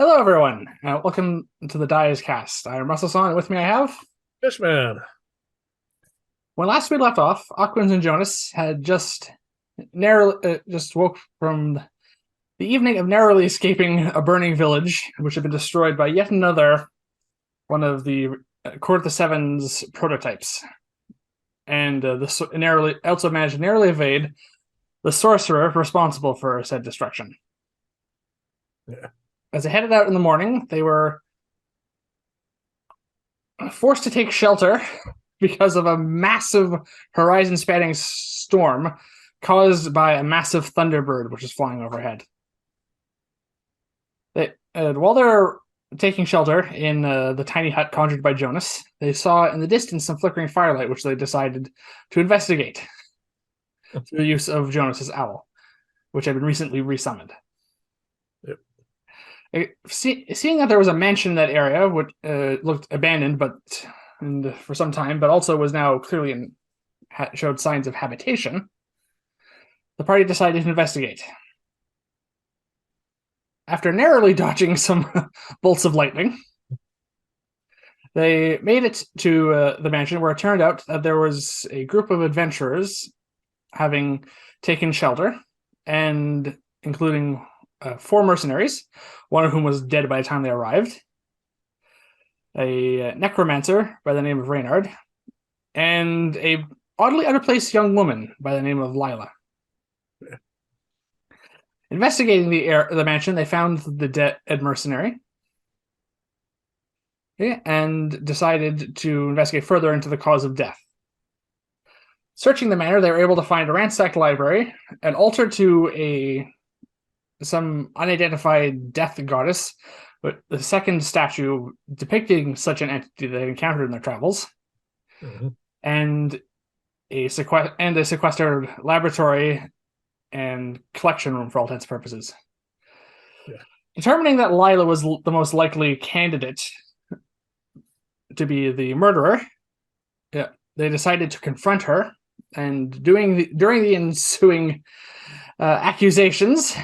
Hello, everyone. Welcome to the Dice Cast. I'm Russell and with me I have. Fishman. When last we left off, Aquans and Jonas had just woke from the evening of narrowly escaping a burning village, which had been destroyed by yet another one of the Court of the Seven's prototypes, and narrowly also managed to narrowly evade the sorcerer responsible for said destruction. Yeah. As they headed out in the morning, they were forced to take shelter because of a massive horizon-spanning storm caused by a massive thunderbird which is flying overhead. While they're taking shelter in the tiny hut conjured by Jonas, they saw in the distance some flickering firelight, which they decided to investigate through the use of Jonas's owl, which had been recently resummoned. Yep. Seeing that there was a mansion in that area, which looked abandoned for some time, but also was now clearly showed signs of habitation, the party decided to investigate. After narrowly dodging some bolts of lightning, they made it to the mansion, where it turned out that there was a group of adventurers having taken shelter, and including 4 mercenaries, one of whom was dead by the time they arrived, a necromancer by the name of Reynard, and a oddly out-of-place young woman by the name of Lila. Yeah. Investigating the mansion, they found the dead mercenary, and decided to investigate further into the cause of death. Searching the manor, they were able to find a ransacked library, an altar to some unidentified death goddess, but the second statue depicting such an entity they encountered in their travels, Mm-hmm. and a sequestered laboratory and collection room for all intents and purposes. Yeah. Determining that Lila was the most likely candidate to be the murderer, they decided to confront her, and during the ensuing accusations,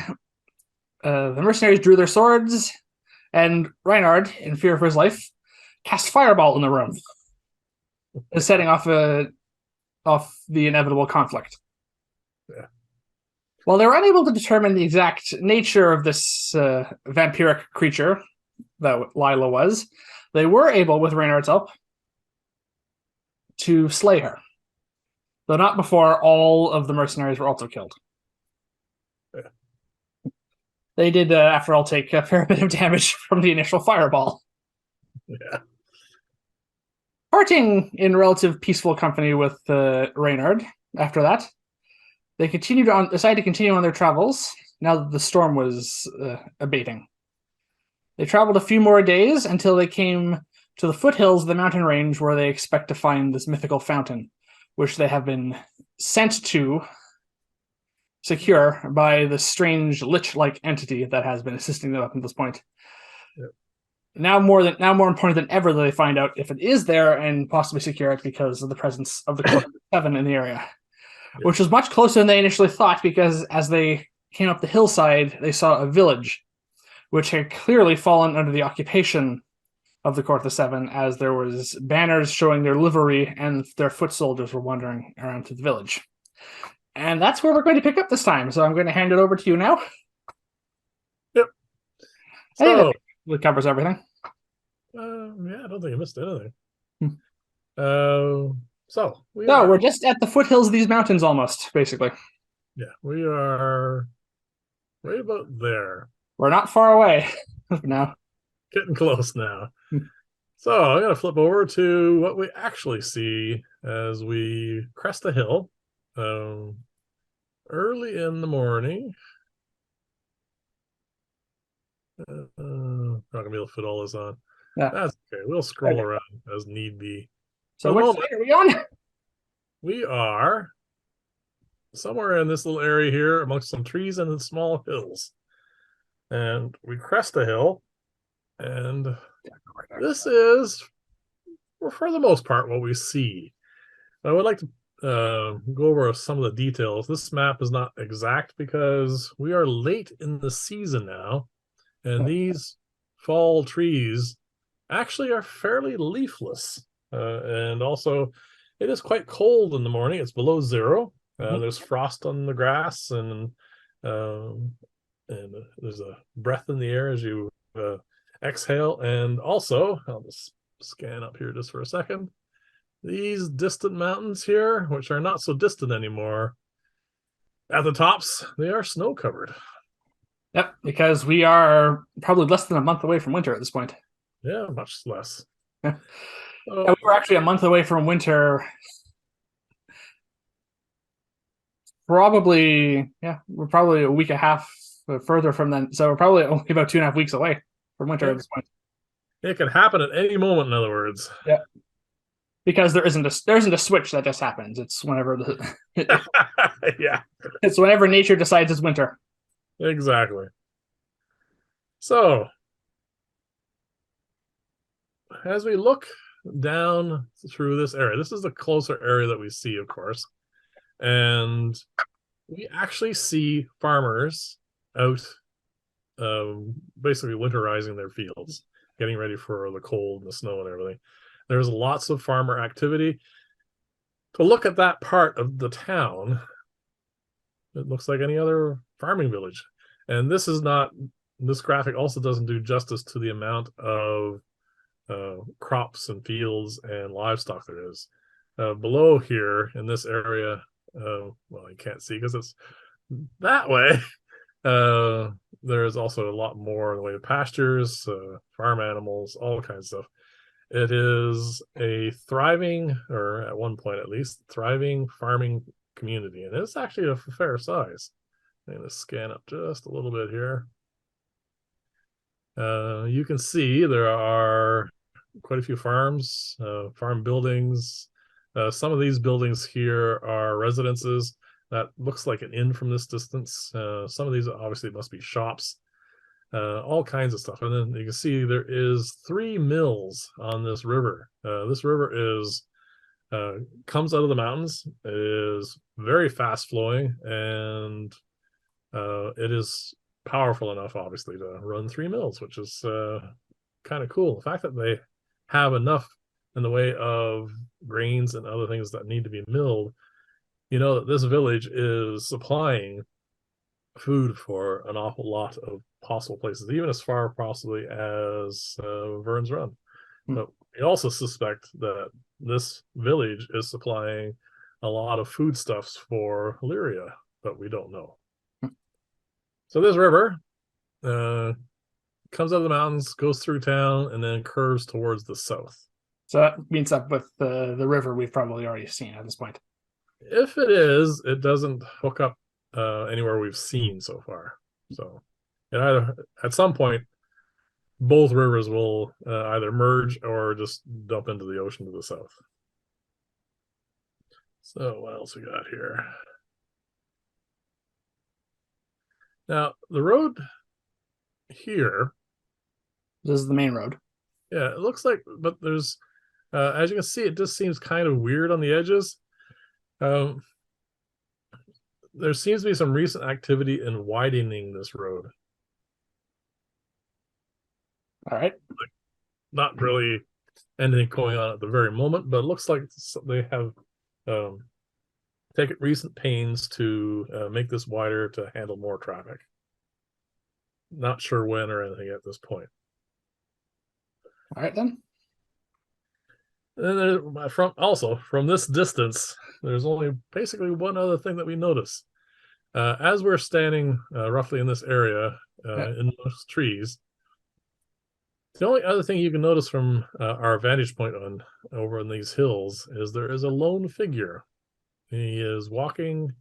the mercenaries drew their swords, and Reinhard, in fear for his life, cast fireball in the room, setting off the inevitable conflict. Yeah. While they were unable to determine the exact nature of this vampiric creature that Lila was, they were able, with Reinhard's help, to slay her, though not before all of the mercenaries were also killed. Yeah. They did, after all, take a fair bit of damage from the initial fireball. Yeah. Parting in relative peaceful company with Reynard after that, they decided to continue on their travels now that the storm was abating. They traveled a few more days until they came to the foothills of the mountain range, where they expect to find this mythical fountain, which they have been sent to secure by the strange lich-like entity that has been assisting them up to this point. Yep. Now more important than ever, that they find out if it is there and possibly secure it, because of the presence of the Court of Seven in the area, Yep. which was much closer than they initially thought, because as they came up the hillside, they saw a village which had clearly fallen under the occupation of the Court of the Seven, as there was banners showing their livery and their foot soldiers were wandering around to the village. And that's where we're going to pick up this time, so I'm going to hand it over to you now. Yep. I think So, that covers everything. I don't think I missed anything. Hmm. We're just at the foothills of these mountains, almost, basically. Yeah, we are right about there. We're not far away now. Getting close now. So I'm gonna flip over to what we actually see as we crest a hill. Early in the morning. Not gonna be able to fit all this on. Yeah. That's okay. We'll scroll around as need be. So which side are we on? We are somewhere in this little area here amongst some trees and small hills. And we crest a hill, and this is, for the most part, what we see. I would like to go over some of the details. This map is not exact because we are late in the season now, and these fall trees actually are fairly leafless. And also, it is quite cold in the morning. It's below zero. There's frost on the grass, um, and there's a breath in the air as you exhale. And also, I'll just scan up here just for a second. These distant mountains here, which are not so distant anymore, at the tops, they are snow covered. Yep, because we are probably less than a month away from winter at this point. Yeah, much less. Yeah, So, we were actually a month away from winter. Probably, yeah, we're probably a week and a half further from then. So we're probably only about 2.5 weeks away from winter at this point. it could happen at any moment, in other words. Yeah, because there isn't a switch that just happens. It's whenever Yeah, it's whenever nature decides it's winter. exactly. So, as we look down through this area, this is the closer area that we see, of course, and we actually see farmers out basically winterizing their fields, getting ready for the cold and the snow and everything. There's lots of farmer activity. To look at that part of the town, it looks like any other farming village. And this graphic also doesn't do justice to the amount of crops and fields and livestock there is. Below here in this area, well, I can't see because it's that way. There's also a lot more in the way of pastures, farm animals, all kinds of stuff. It is a thriving, or at one point at least, thriving farming community, and it's actually a fair size. I'm going to scan up just a little bit here. You can see there are quite a few farms, farm buildings. Some of these buildings here are residences. That looks like an inn from this distance. Some of these obviously must be shops, all kinds of stuff. And then you can see there is 3 mills on this river. This river comes out of the mountains, is very fast flowing, and it is powerful enough, obviously, to run 3 mills, which is kind of cool. The fact that they have enough in the way of grains and other things that need to be milled, you know that this village is supplying food for an awful lot of possible places, even as far possibly as Vern's Run. But we also suspect that this village is supplying a lot of foodstuffs for Illyria, but we don't know. So this river comes out of the mountains, goes through town, and then curves towards the south. So that meets up with the river we've probably already seen at this point. If it is, it doesn't hook up anywhere we've seen so far. So at some point, both rivers will either merge or just dump into the ocean to the south. So what else we got here? Now, the road here. This is the main road. Yeah, it looks like, but there's, as you can see, it just seems kind of weird on the edges. There seems to be some recent activity in widening this road. All right. Not really anything going on at the very moment, but it looks like they have taken recent pains to make this wider to handle more traffic. Not sure when or anything at this point. All right, then. And then from this distance, there's only basically one other thing that we notice. As we're standing roughly in this area, in those trees, the only other thing you can notice from our vantage point over in these hills is there is a lone figure. He is walking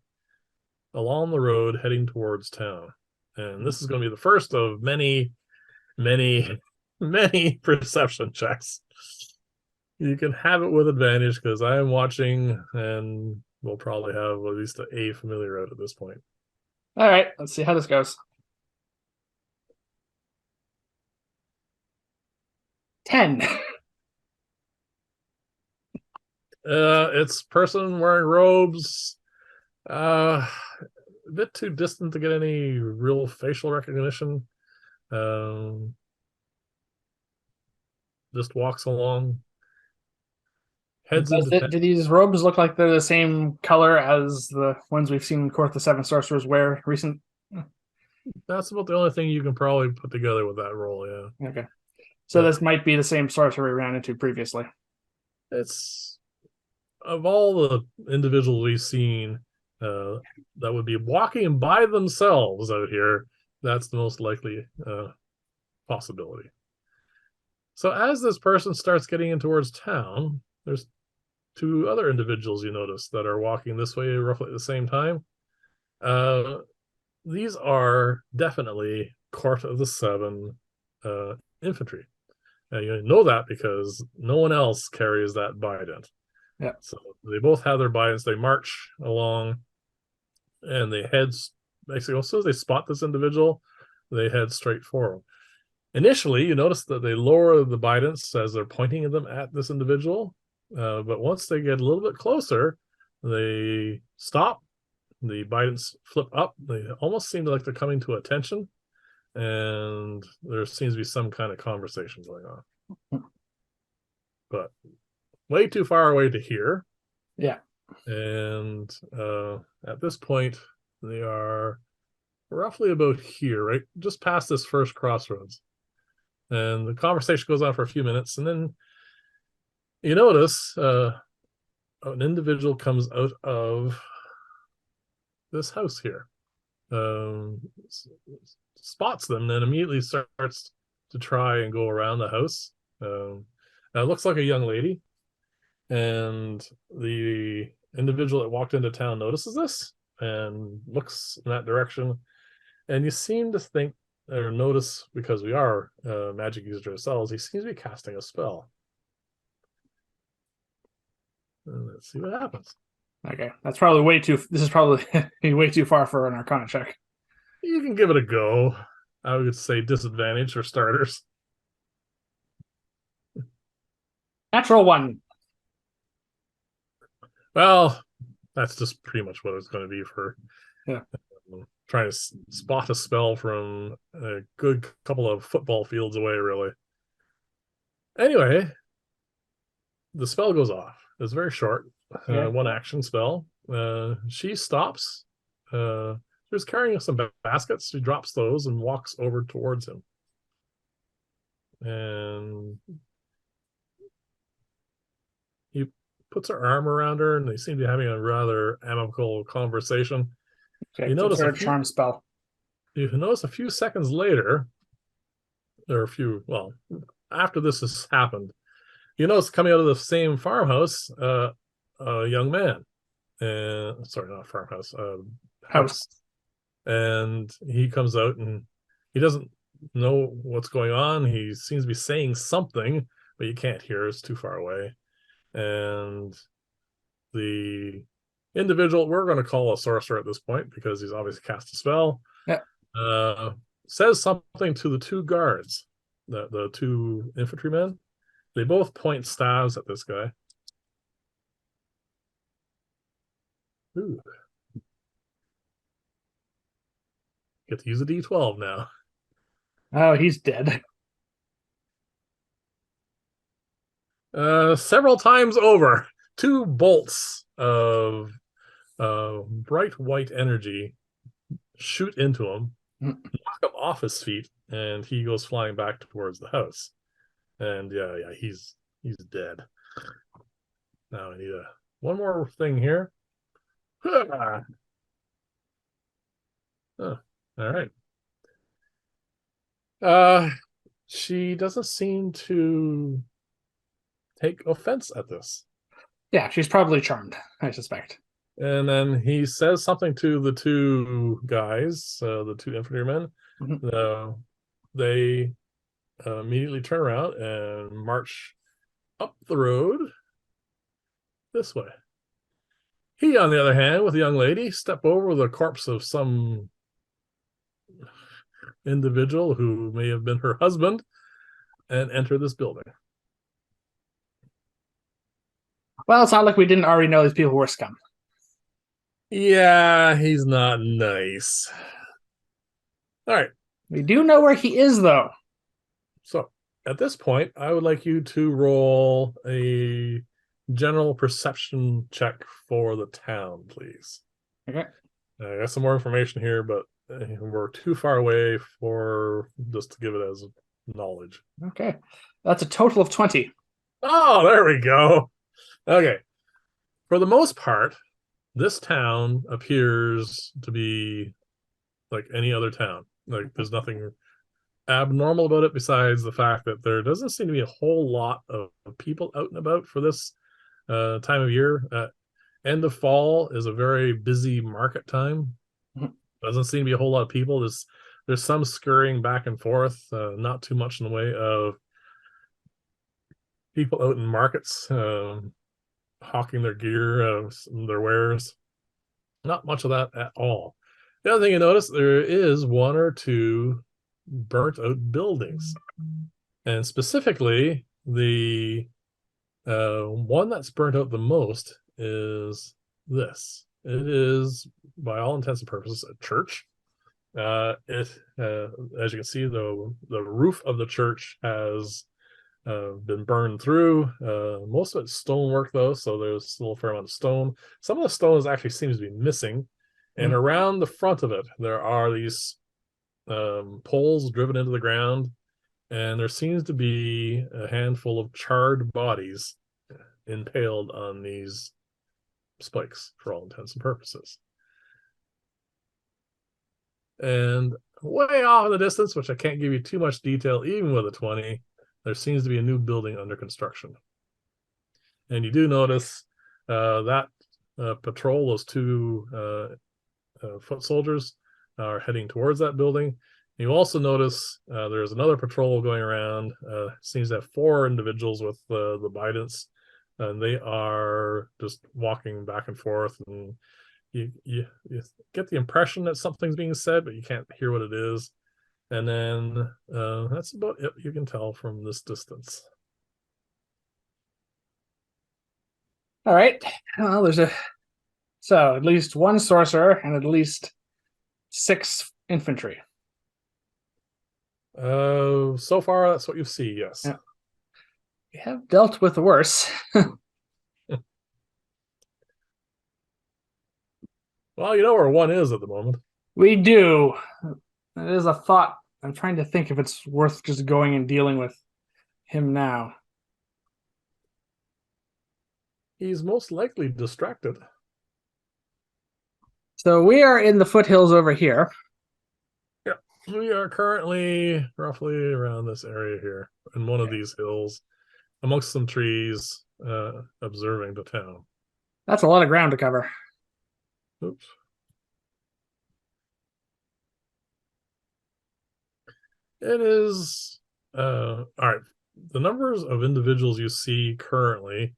along the road heading towards town. And this is going to be the first of many, many, many perception checks. You can have it with advantage because I am watching and we'll probably have at least a familiar out at this point. All right, let's see how this goes. 10. It's person wearing robes. A bit too distant to get any real facial recognition. just walks along, heads into town. Do these robes look like they're the same color as the ones we've seen Court the Seven Sorcerers wear recent? That's about the only thing you can probably put together with that role. Yeah, Okay. So this might be the same sorcerer we ran into previously. it's of all the individuals we've seen that would be walking by themselves out here. That's the most likely possibility. So as this person starts getting in towards town, there's two other individuals you notice that are walking this way roughly at the same time. These are definitely Court of the Seven infantry. You know that because no one else carries that bident. Yeah. So they both have their bidents. They march along, and they head basically. As soon as they spot this individual, they head straight forward. Initially, you notice that they lower the bidents as they're pointing them at this individual, but once they get a little bit closer, they stop. The bidents flip up. They almost seem like they're coming to attention, and there seems to be some kind of conversation going on. But way too far away to hear. Yeah. And at this point, they are roughly about here, right? Just past this first crossroads. And the conversation goes on for a few minutes, and then you notice an individual comes out of this house here, spots them, and immediately starts to try and go around the house. Now it looks like a young lady, and the individual that walked into town notices this and looks in that direction. And you seem to think or notice, because we are magic users ourselves, he seems to be casting a spell. Let's see what happens. Okay, that's probably way too. This is probably way too far for an Arcana check. You can give it a go. I would say disadvantage for starters. Natural one. Well, that's just pretty much what it's going to be for trying to spot a spell from a good couple of football fields away, really. Anyway, the spell goes off. It's very short, one action spell. She stops. She's carrying some baskets. She drops those and walks over towards him. And he puts her arm around her, and they seem to be having a rather amicable conversation. Okay, you notice a charm spell. You notice a few seconds later, or after this has happened, you notice coming out of the same farmhouse, a young man. Sorry, not farmhouse, house. And he comes out, and he doesn't know what's going on. He seems to be saying something, but you can't hear. It's too far away. And the individual, we're going to call a sorcerer at this point because he's obviously cast a spell, says something to the two guards, the two infantrymen. They both point staves at this guy. Ooh. Get to use a D12 now. Oh, he's dead. Several times over, two bolts of bright white energy shoot into him, knock him off his feet, and he goes flying back towards the house. And he's dead. Now I need one more thing here. Oh, all right. She doesn't seem to take offense at this. Yeah, she's probably charmed, I suspect. And then he says something to the two guys, the two infantrymen. They immediately turn around and march up the road this way. He, on the other hand, with the young lady, step over the corpse of some individual who may have been her husband and enter this building. Well, it's not like we didn't already know these people were scum. Yeah, he's not nice. All right. We do know where he is, though. So at this point, I would like you to roll a general perception check for the town, please. Okay. I got some more information here, but we're too far away for just to give it as knowledge. Okay. That's a total of 20. Oh, there we go. Okay. For the most part, this town appears to be like any other town. Like there's nothing abnormal about it besides the fact that there doesn't seem to be a whole lot of people out and about for this time of year. End of fall is a very busy market time. Mhm. Doesn't seem to be a whole lot of people. There's some scurrying back and forth, not too much in the way of people out in markets hawking their gear, their wares. Not much of that at all. The other thing you notice, there is one or two burnt out buildings, and specifically the one that's burnt out the most is this. It is, by all intents and purposes, a church. It, as you can see, the roof of the church has been burned through. Most of it's stonework, though, so there's still a fair amount of stone. Some of the stone actually seems to be missing, and around the front of it, there are these poles driven into the ground, and there seems to be a handful of charred bodies impaled on these spikes for all intents and purposes. And way off in the distance, which I can't give you too much detail, even with a 20, there seems to be a new building under construction. And you do notice that patrol, those two foot soldiers, are heading towards that building. You also notice there's another patrol going around. Seems to have 4 individuals with the Bidens, and they are just walking back and forth. And you get the impression that something's being said, but you can't hear what it is. And then that's about it you can tell from this distance. All right. Well, so at least 1 sorcerer and at least 6 infantry. So far, that's what you see, yes. Yeah. We have dealt with the worse. Well, you know where 1 is at the moment. We do. It is a thought. I'm trying to think if it's worth just going and dealing with him now. He's most likely distracted. So we are in the foothills over here. Yeah, we are currently roughly around this area here in one of these hills, amongst some trees, observing the town. That's a lot of ground to cover. Oops. It is all right. The numbers of individuals you see currently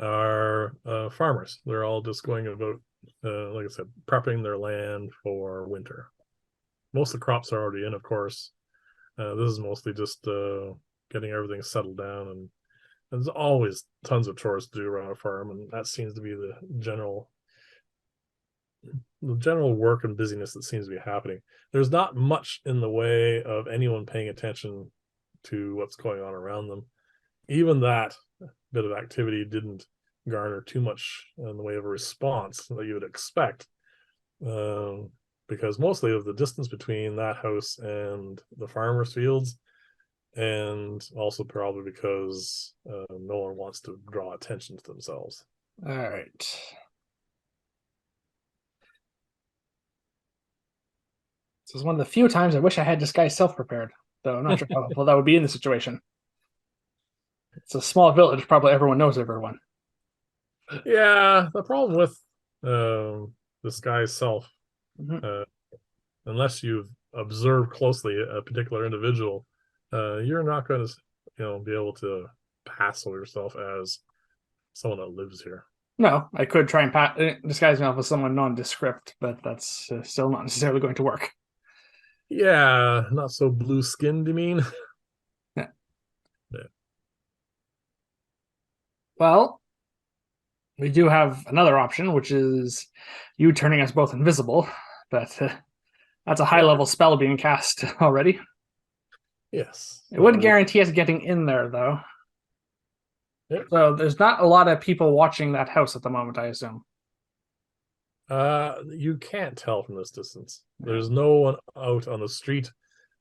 are farmers. They're all just going about, like I said, prepping their land for winter. Most of the crops are already in, of course. This is mostly just getting everything settled down, and there's always tons of chores to do around a farm, and that seems to be the general work and busyness that seems to be happening. There's not much in the way of anyone paying attention to what's going on around them. Even that bit of activity didn't garner too much in the way of a response that you would expect, because mostly of the distance between that house and the farmers' fields, and also probably because no one wants to draw attention to themselves. All right. This is one of the few times I wish I had this guy self-prepared, though I'm not sure how well that would be in the situation. It's a small village, probably everyone knows everyone. Yeah, the problem with this guy's self, unless you've observed closely a particular individual, you're not going to, be able to passel yourself as someone that lives here. No, I could try and disguise myself as someone nondescript, but that's still not necessarily going to work. Yeah, not so blue skinned, you mean? Yeah. Yeah. Well, we do have another option, which is you turning us both invisible, but that's a high level spell being cast already. Yes. It would guarantee us getting in there, though. Yep. So there's not a lot of people watching that house at the moment, I assume. You can't tell from this distance. There's no one out on the street.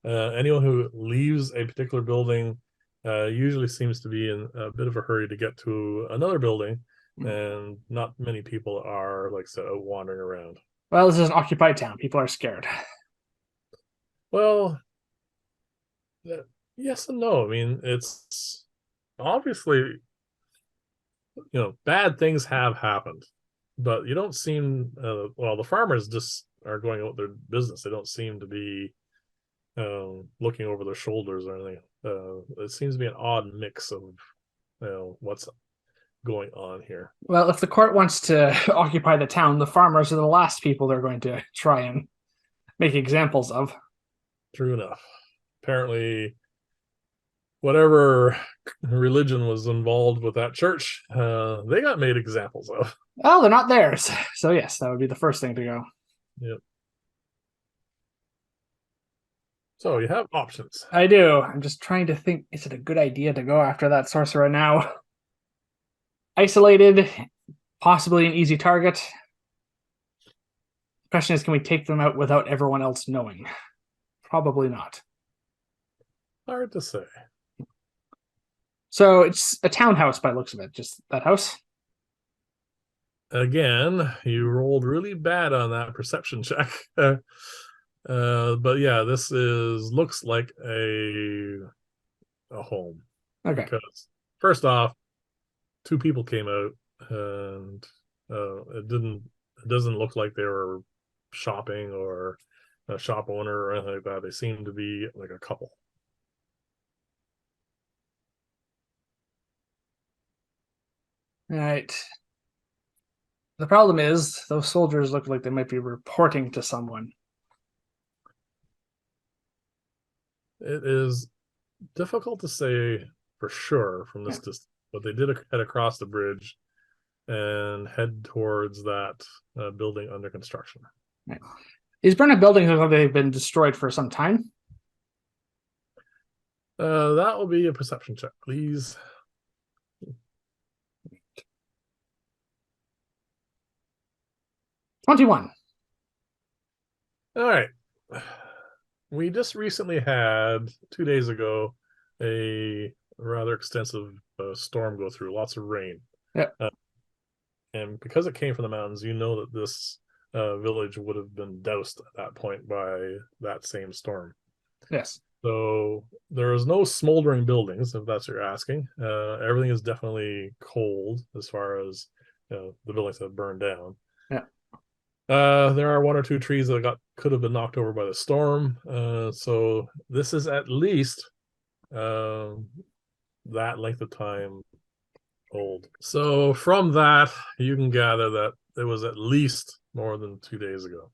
Anyone who leaves a particular building usually seems to be in a bit of a hurry to get to another building, and not many people are, like, so wandering around. Well, this is an occupied town. People are scared. Well, yes and no. I mean, it's obviously, bad things have happened, but you don't seem. Well, the farmers just are going about their business. They don't seem to be looking over their shoulders or anything. It seems to be an odd mix of what's going on here. Well, if the court wants to occupy the town, the farmers are the last people they're going to try and make examples of. True enough. Apparently, whatever religion was involved with that church, they got made examples of. Oh, they're not theirs. So yes, that would be the first thing to go. Yep. So you have options. I do. I'm just trying to think, is it a good idea to go after that sorcerer now? Isolated, possibly an easy target. The question is, can we take them out without everyone else knowing? Probably not. Hard to say. So it's a townhouse by the looks of it, just that house. Again, you rolled really bad on that perception check. But yeah, this looks like a home. Okay. Because first off, two people came out, and it doesn't look like they were shopping or a shop owner or anything like that. They seem to be like a couple. All right. The problem is those soldiers look like they might be reporting to someone. It is difficult to say for sure from this distance, but they did head across the bridge and head towards that building under construction. Right. These burnt buildings look like they've been destroyed for some time. That will be a perception check, please. 21. All right. We just recently had 2 days ago a rather extensive storm go through, lots of rain. Yeah. And because it came from the mountains, you know that this village would have been doused at that point by that same storm. Yes. So there is no smoldering buildings, if that's what you're asking. Everything is definitely cold as far as the buildings that burned down. Yeah. There are one or two trees that could have been knocked over by the storm. So this is at least that length of time old. So from that, you can gather that it was at least more than 2 days ago.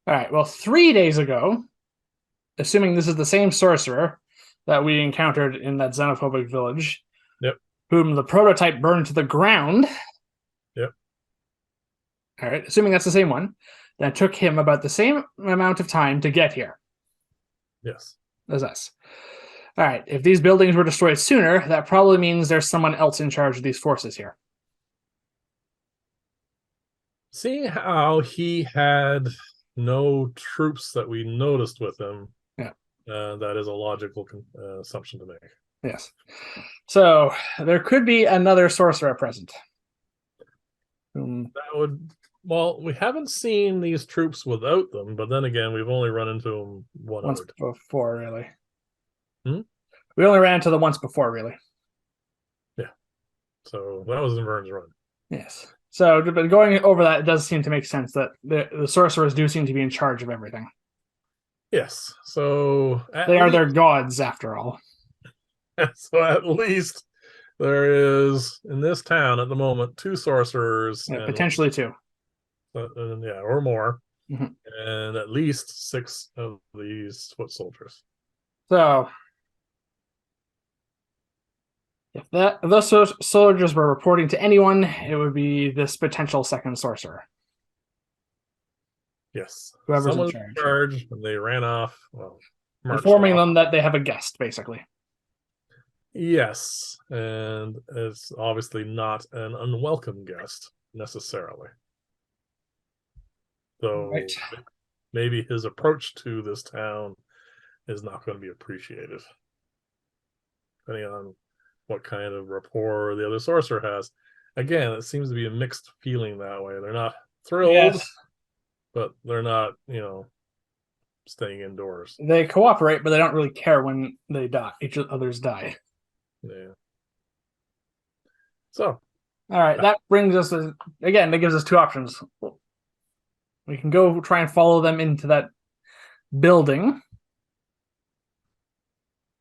All right. Well, 3 days ago, assuming this is the same sorcerer that we encountered in that xenophobic village, Yep. Whom the prototype burned to the ground. Yep. All right. Assuming that's the same one, that took him about the same amount of time to get here. Yes. As us. All right. If these buildings were destroyed sooner, that probably means there's someone else in charge of these forces here. Seeing how he had no troops that we noticed with him, that is a logical assumption to make. Yes. So there could be another sorcerer present. That would. Well, we haven't seen these troops without them, but then again, we've only run into them once before, really. Hmm? We only ran into them once before, really. Yeah. So that was in Vern's run. Yes. So, but going over that, it does seem to make sense that the sorcerers do seem to be in charge of everything. Yes. So they are their gods, after all. So at least there is, in this town at the moment, 2 sorcerers. Yeah, potentially 2. Or more. Mm-hmm. And at least 6 of these foot soldiers. So, if those soldiers were reporting to anyone, it would be this potential second sorcerer. Yes. Whoever's Someone's in charge. And they ran off. Well, marched informing off. them that they have a guest, basically. Yes, and it's obviously not an unwelcome guest necessarily. Right. So maybe his approach to this town is not going to be appreciated, depending on what kind of rapport the other sorcerer has. Again, it seems to be a mixed feeling that way. They're not thrilled, Yes. but they're not, staying indoors. They cooperate, but they don't really care when they die. Each others die. Yeah. So, All right, that brings us again. That gives us two options. We can go try and follow them into that building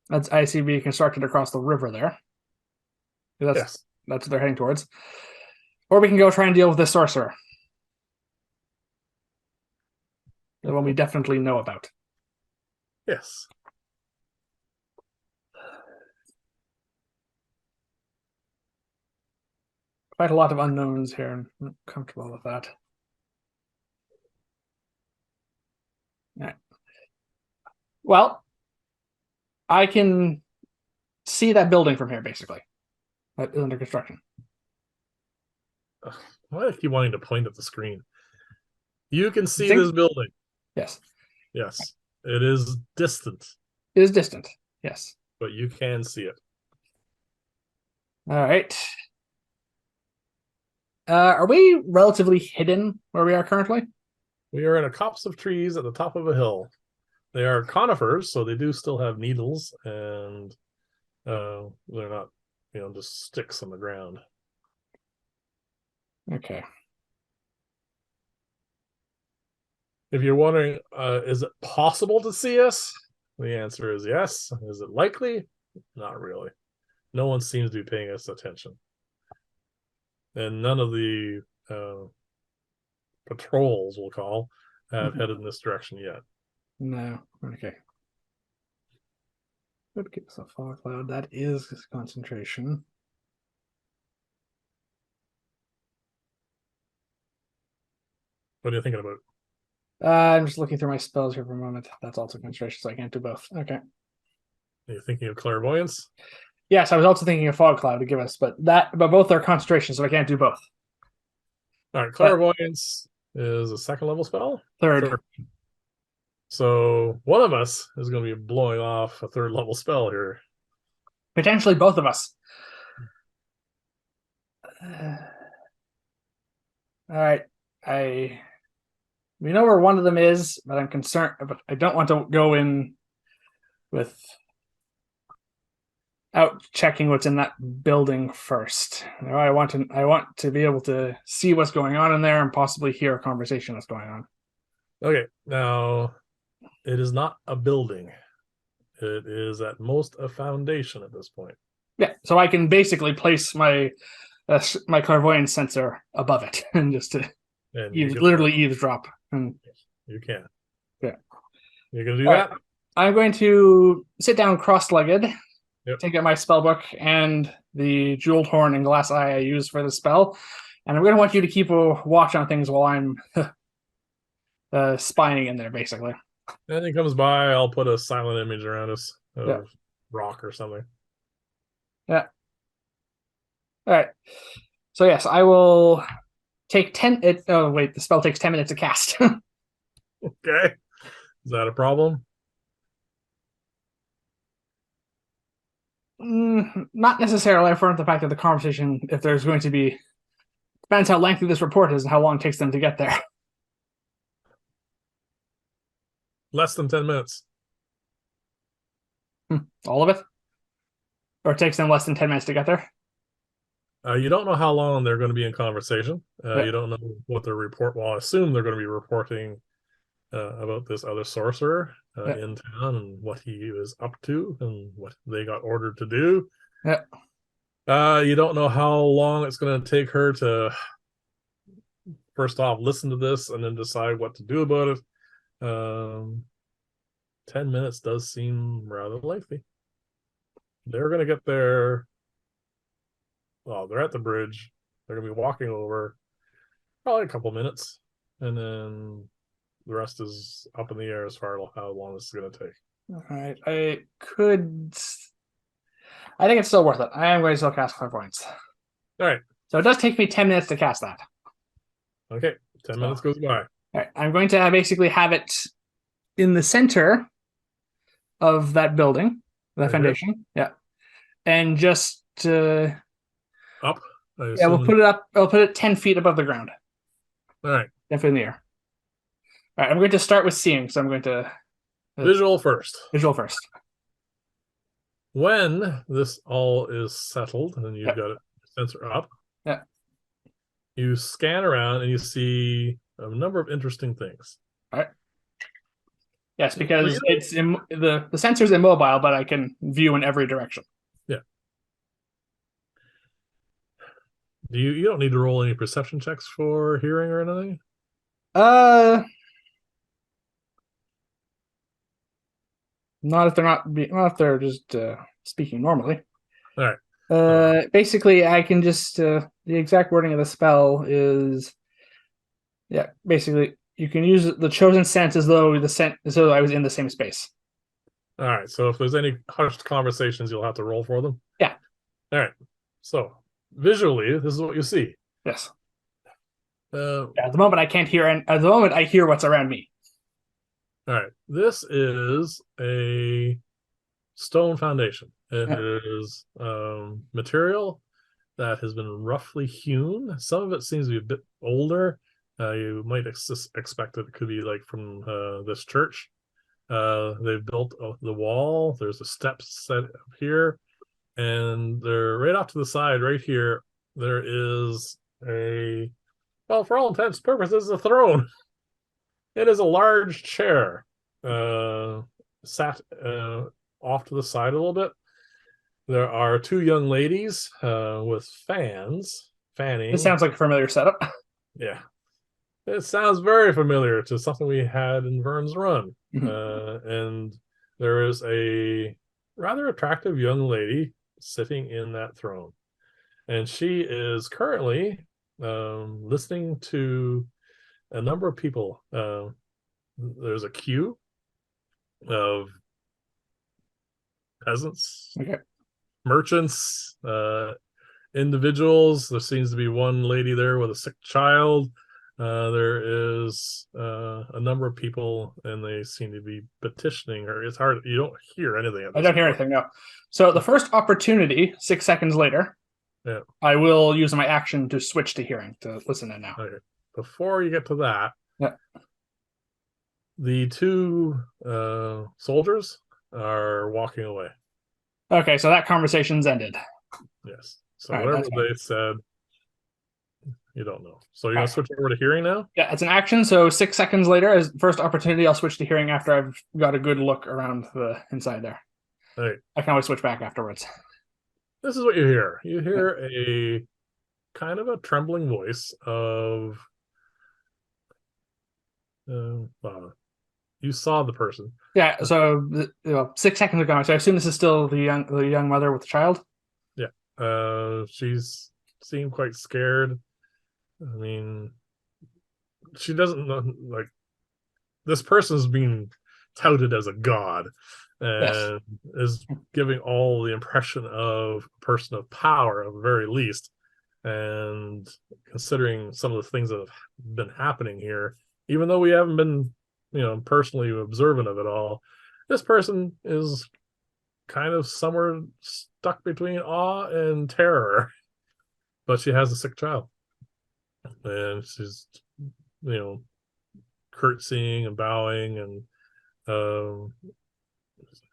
that's ICB constructed across the river there. yes. That's what they're heading towards. Or we can go try and deal with this sorcerer. The one we definitely know about. Yes. Quite a lot of unknowns here, and I'm comfortable with that. All right. Well, I can see that building from here, basically. That is under construction. Why do I keep wanting to point at the screen? You can see Think? this building. Yes. Yes. It is distant, It is distant. Yes. but you can see it. All right. Are we relatively hidden where we are currently? We are in a copse of trees at the top of a hill. They are conifers, so they do still have needles, and they're not, just sticks on the ground. Okay. If you're wondering, is it possible to see us? The answer is yes. Is it likely? Not really. No one seems to be paying us attention. And none of the patrols, we'll call, have headed in this direction yet. No. Okay. Would give us a fog cloud. That is concentration. What are you thinking about? I'm just looking through my spells here for a moment. That's also concentration, so I can't do both. Okay. Are you thinking of clairvoyance? Yes, I was also thinking of fog cloud to give us, but both are concentration, so I can't do both. All right, clairvoyance is a second level spell. Third. So one of us is going to be blowing off a third level spell here. Potentially both of us. All right. We know where one of them is, but I'm concerned. But I don't want to go in without checking what's in that building first. I want to be able to see what's going on in there and possibly hear a conversation that's going on. Okay, now it is not a building. It is at most a foundation at this point. Yeah, so I can basically place my clairvoyance sensor above it and just to literally eavesdrop. And you can. Yeah. You're going to do that? Right. I'm going to sit down cross-legged, Yep. take out my spell book and the jeweled horn and glass eye I use for the spell, and I'm going to want you to keep a watch on things while I'm spying in there, basically. And he comes by, I'll put a silent image around us of Yeah. rock or something. Yeah. All right. So yes, I will take 10. The spell takes 10 minutes to cast. Okay. Is that a problem? Not necessarily, for the fact that the conversation, if there's going to be, depends how lengthy this report is and how long it takes them to get there. Less than 10 minutes. All of it? Or it takes them less than 10 minutes to get there? You don't know how long they're going to be in conversation. Yeah. You don't know what their report. Well, I assume they're going to be reporting about this other sorcerer in town and what he is up to and what they got ordered to do. Yeah. You don't know how long it's going to take her to first off listen to this and then decide what to do about it. 10 minutes does seem rather lengthy. They're going to get there. Well, they're at the bridge. They're going to be walking over probably a couple minutes, and then the rest is up in the air as far as how long this is going to take. All right, I could. I think it's still worth it. I am going to still cast clairvoyance. All right. So it does take me 10 minutes to cast that. Okay. 10 minutes goes by. All right, I'm going to basically have it in the center of that building, the Right here? foundation. Yeah, and just Up, I yeah, we'll assume. put it up. I'll put it 10 feet above the ground, All right. definitely in the air. All right, I'm going to start with seeing. So I'm going to Visual first. visual first. When this all is settled and you've Yep. got it sensor up, Yeah. you scan around and you see a number of interesting things. All right. Yes, Well, because it's the sensor's immobile, but I can view in every direction. yeah. You don't need to roll any perception checks for hearing or anything? Uh, not if they're not if they're just speaking normally. All right. Basically, I can just the exact wording of the spell is, yeah. Basically, you can use the chosen sense as though I was in the same space. All right. So if there's any hushed conversations, you'll have to roll for them. Yeah. All right. So visually, this is what you see. Yes. Uh, Yeah, at the moment, I can't hear, and at the moment, I hear what's around me. all right. This is a stone foundation. It Yeah. is material that has been roughly hewn. Some of it seems to be a bit older. You might expect that it could be like from this church. They've built the wall. There's a steps set up here, and they're right off to the side. Right here, there is well, for all intents and purposes, a throne. It is a large chair, sat off to the side a little bit. There are two young ladies with fans fanning. This sounds like a familiar setup. Yeah, it sounds very familiar to something we had in Vern's Run. And there is a rather attractive young lady sitting in that throne. And she is currently listening to a number of people. There's a queue of peasants, Okay. merchants, individuals. There seems to be one lady there with a sick child. There is a number of people, and they seem to be petitioning her. It's hard; you don't hear anything at this I don't hear point. anything, no. So the first opportunity, 6 seconds later, Yeah. I will use my action to switch to hearing to listen in now. Okay. Before you get to that, Yeah. the two soldiers are walking away. Okay, so that conversation's ended. Yes. So All right, whatever that's fine. they said, you don't know. So you're gonna switch over to hearing now? Yeah, it's an action. So 6 seconds later, as first opportunity, I'll switch to hearing after I've got a good look around the inside there. All right. I can always switch back afterwards. This is what you hear. You hear a kind of a trembling voice of you saw the person. Yeah. So 6 seconds are gone. So I assume this is still the young mother with the child. Yeah. She's seemed quite scared. I mean, she doesn't know, like, this person's being touted as a god and is giving all the impression of a person of power at the very least. And considering some of the things that have been happening here, even though we haven't been, personally observant of it all, this person is kind of somewhere stuck between awe and terror. But she has a sick child, and she's, curtsying and bowing and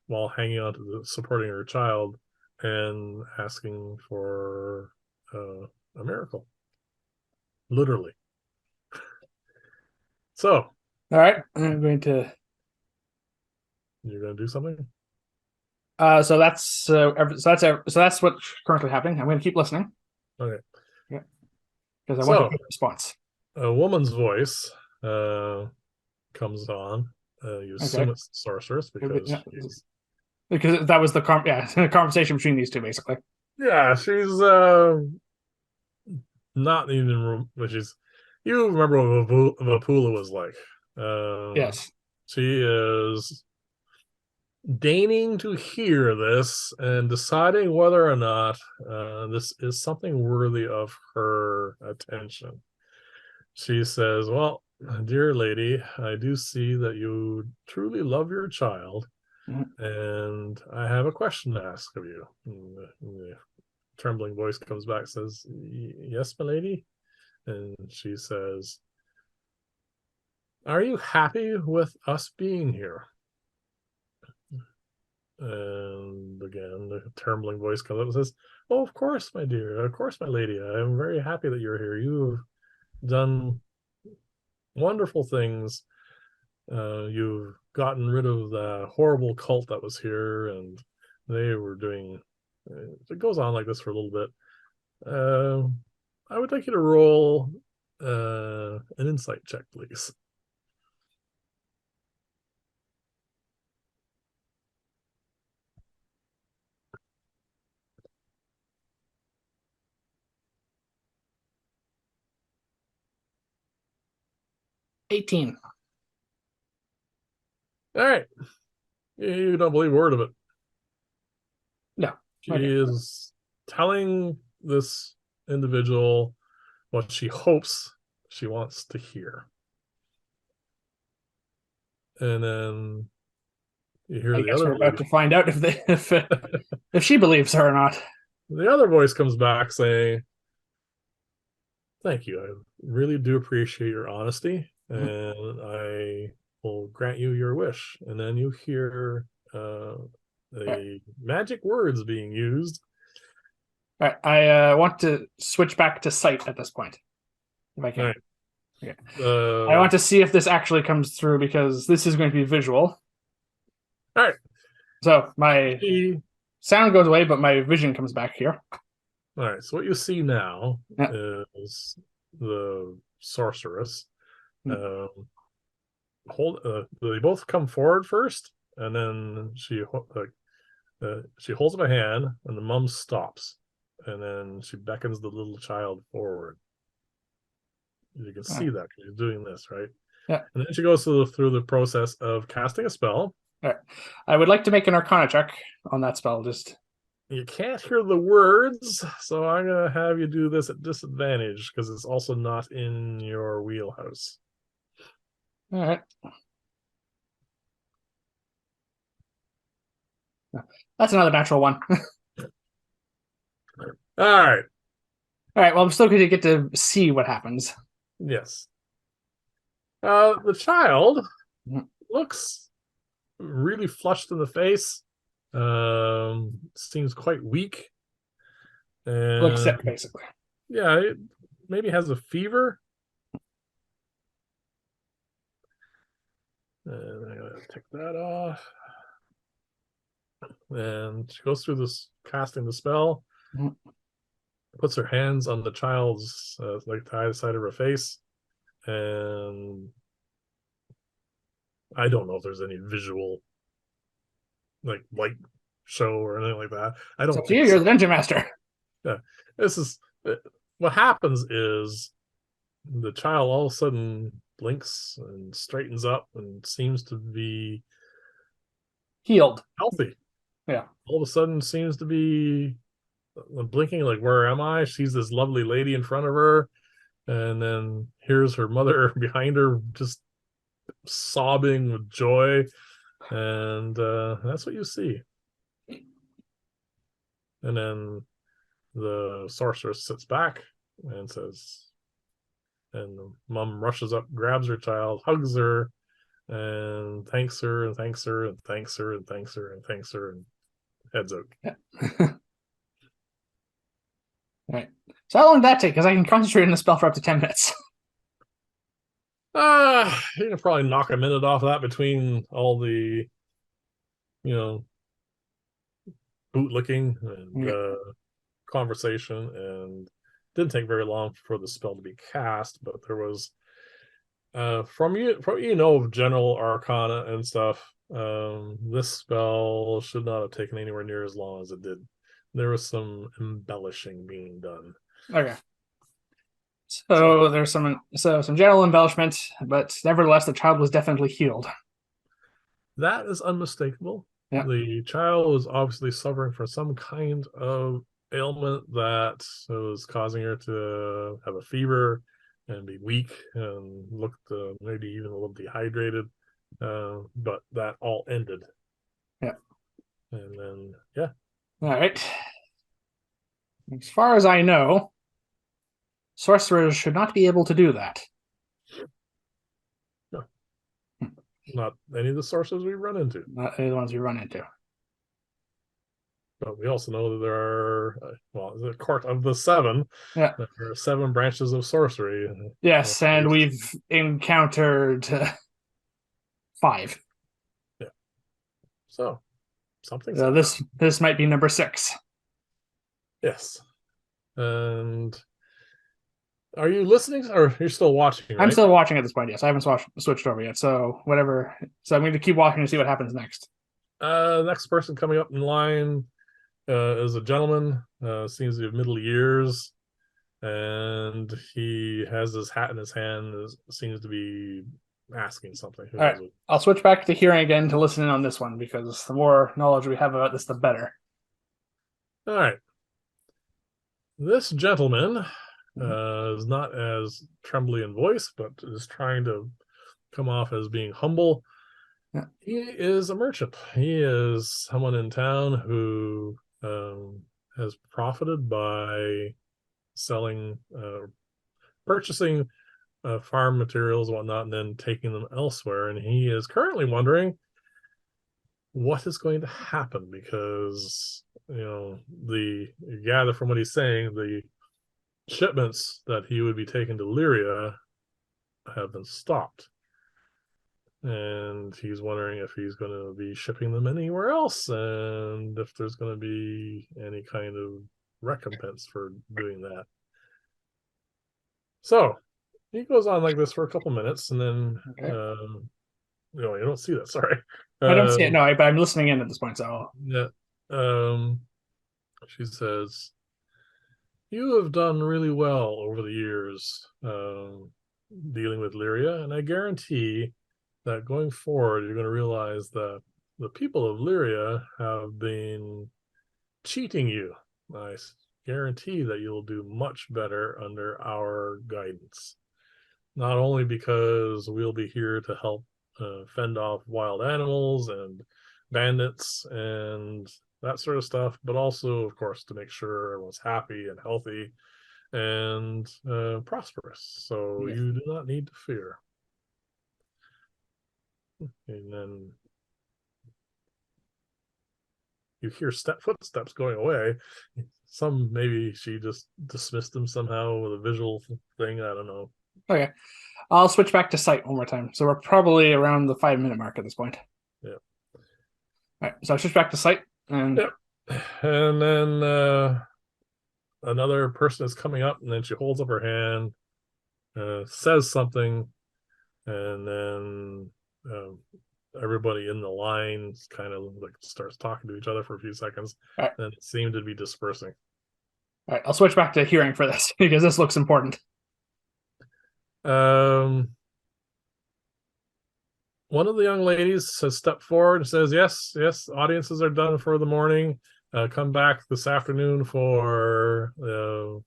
while hanging on to supporting her child and asking for a miracle, literally. So All right, I'm going to. you're going to do something? So that's what's currently happening. I'm going to keep listening. Okay. Yeah, because I want a So good response. a woman's voice comes on. You assume Okay. it's the sorceress because Yeah. she's Because that was the conversation between these two, basically. she's not even, which is, you remember what Vapula was like. Yes. She is deigning to hear this and deciding whether or not this is something worthy of her attention. She says, "Well, dear lady, I do see that you truly love your child, Mhm. and I have a question to ask of you." And the trembling voice comes back, says, "Yes, my lady." And she says, "Are you happy with us being here?" And again, the trembling voice comes up and says, "Oh, of course, my dear. Of course, my lady. I am very happy that you're here. You've done wonderful things. You've gotten rid of the horrible cult that was here, and they were doing." It goes on like this for a little bit. Uh, I would like you to roll an insight check, please. 18. All right. You don't believe a word of it. No. She Okay. is telling this individual what she hopes she wants to hear. And then you hear I the guess other we're about lady. to find out if she believes her or not. The other voice comes back saying, "Thank you. I really do appreciate your honesty, Mhm. and I will grant you your wish." And then you hear All right. the magic words being used. All right. I want to switch back to sight at this point, if I All can. right. Okay. I Uh, want to see if this actually comes through because this is going to be visual. all right. So my She, sound goes away, but my vision comes back here. all right. So what you see now Yeah. is the sorceress. Mm. Um, they both come forward first, and then she holds up a hand, and the mom stops, and then she beckons the little child forward. You can All see right. that she's doing this, right? Yeah. And then she goes through the process of casting a spell. All right. I would like to make an Arcana check on that spell. Just You can't hear the words, so I'm gonna have you do this at disadvantage because it's also not in your wheelhouse. all right. That's another natural one. All All right. right. Well, I'm still going to get to see what happens. Yes. The child Mhm. looks really flushed in the face. Seems quite weak, Looks and sick, basically. yeah, it maybe has a fever. And I'm gonna take that off. And she goes through this casting the spell, Mhm. puts her hands on the child's like the either side of her face, and I don't know if there's any visual like light show or anything like that. I It's don't up to you. think You're so. the dungeon master. Yeah, this is what happens is the child all of a sudden blinks and straightens up and seems to be Healed. healthy. Yeah. All of a sudden seems to be blinking like, where am I? She's this lovely lady in front of her, and then here's her mother behind her just sobbing with joy, and that's what you see. And then the sorceress sits back and says, and the mom rushes up, grabs her child, hugs her, and thanks her and thanks her and thanks her and thanks her and thanks her and heads out. Yeah. All right. So how long did that take? Because I can concentrate on the spell for up to 10 minutes. You can probably knock a minute off that between all the, you know, bootlicking and Okay. conversation, and didn't take very long for the spell to be cast. But there was from of general arcana and stuff. This spell should not have taken anywhere near as long as it did. There was some embellishing being done. Okay. So So there's some general embellishment, but nevertheless, the child was definitely healed. that is unmistakable. Yeah. The child was obviously suffering from some kind of ailment that was causing her to have a fever and be weak and looked maybe even a little dehydrated. But that all ended. Yeah. And then, yeah. All right. As far as I know, sorcerers should not be able to do that. No, not any of the sources we run into. Not the ones we run into. But we also know that there are, well, the court of the seven. Yeah. There are seven branches of sorcery. Yes, and we've encountered five. Yeah. So something's This might be number six. yes. And are you listening or you're still watching, I'm right? still watching at this point. Yes, I haven't switched over yet. So whatever. So I'm going to keep watching to see what happens next. Next person coming up in line is a gentleman, seems to be of middle years, and he has his hat in his hand, seems to be asking something. Who All right. knows what? I'll switch back to hearing again to listen in on this one because the more knowledge we have about this, the better. All right. This gentleman Mhm. is not as trembly in voice, but is trying to come off as being humble. Yeah. He is a merchant. He is someone in town who has profited by selling, purchasing farm materials and whatnot, and then taking them elsewhere. And he is currently wondering what is going to happen because the you gather from what he's saying, the shipments that he would be taking to Lyria have been stopped. And he's wondering if he's going to be shipping them anywhere else and if there's going to be any kind of recompense for doing that. So he goes on like this for a couple minutes and then, Okay. you don't see that. Sorry. I don't see it. Um, No, but I'm listening in at this point. So yeah. Um, she says, you have done really well over the years dealing with Lyria, and I guarantee that going forward, you're going to realize that the people of Lyria have been cheating you. I guarantee that you'll do much better under our guidance. Not only because we'll be here to help fend off wild animals and bandits and that sort of stuff, but also, of course, to make sure everyone's happy and healthy and prosperous. So yeah. you do not need to fear. And then you hear footsteps going away. Some maybe she just dismissed them somehow with a visual thing. I don't know. Okay. I'll switch back to sight one more time. So we're probably around the 5 minute mark at this point. Yeah. All right. So I'll switch back to sight and Yep. And then another person is coming up, and then she holds up her hand, says something, and then everybody in the line kind of like starts talking to each other for a few seconds. all right. Then it seemed to be dispersing. All right. I'll switch back to hearing for this because this looks important. Um, one of the young ladies has stepped forward and says, "Yes, yes, audiences are done for the morning. Come back this afternoon for the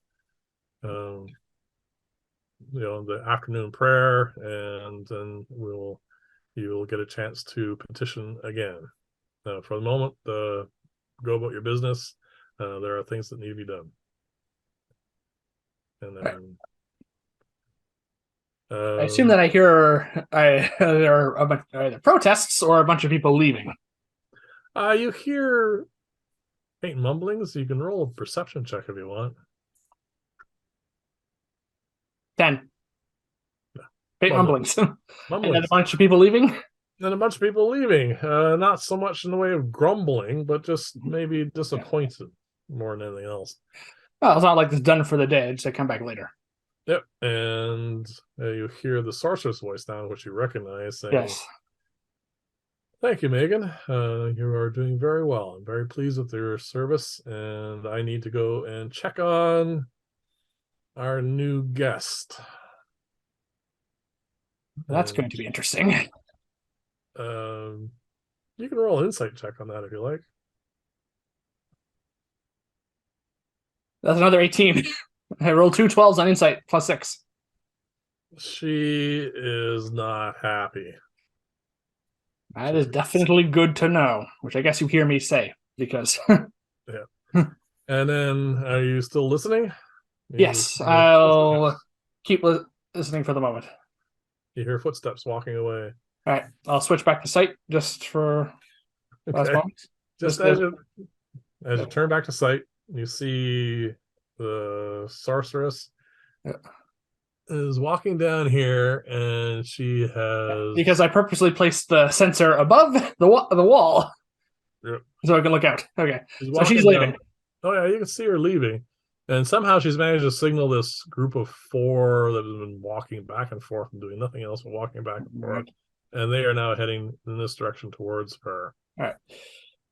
afternoon prayer, and then you'll get a chance to petition again. For the moment, go about your business. There are things that need to be done." And All right. then I assume that I hear there are a bunch either protests or a bunch of people leaving. you hear faint mumblings. You can roll a perception check if you want. 10. Fate Mumblings. mumblings. And then a Mumblings. bunch of people leaving. And a bunch of people leaving. Not so much in the way of grumbling, but just maybe Yeah. disappointed more than anything else. Well, it's not like it's done for the day. Just come back later. Yep. And you hear the sorcerer's voice now, which you recognize, saying, Yes. "Thank you, Megan. You are doing very well. I'm very pleased with your service, and I need to go and check on our new guest." That's going And to be interesting. um, You can roll an insight check on that if you like. That's another 18. I rolled 2 12s on insight plus 6. She is not happy. That is definitely good to know, which I guess you hear me say, because... Yeah. And then, are you still listening? Yes, I'll keep listening for the moment. You hear footsteps walking away. All right, I'll switch back to sight just for last moment. Just as you turn back to sight, you see the sorceress is walking down here, and she has... Because I purposely placed the sensor above the wall, so I can look out. Okay, so she's leaving. Oh yeah, you can see her leaving, and somehow she's managed to signal this group of 4 that have been walking back and forth and doing nothing else but walking back and forth, and they are now heading in this direction towards her. All right.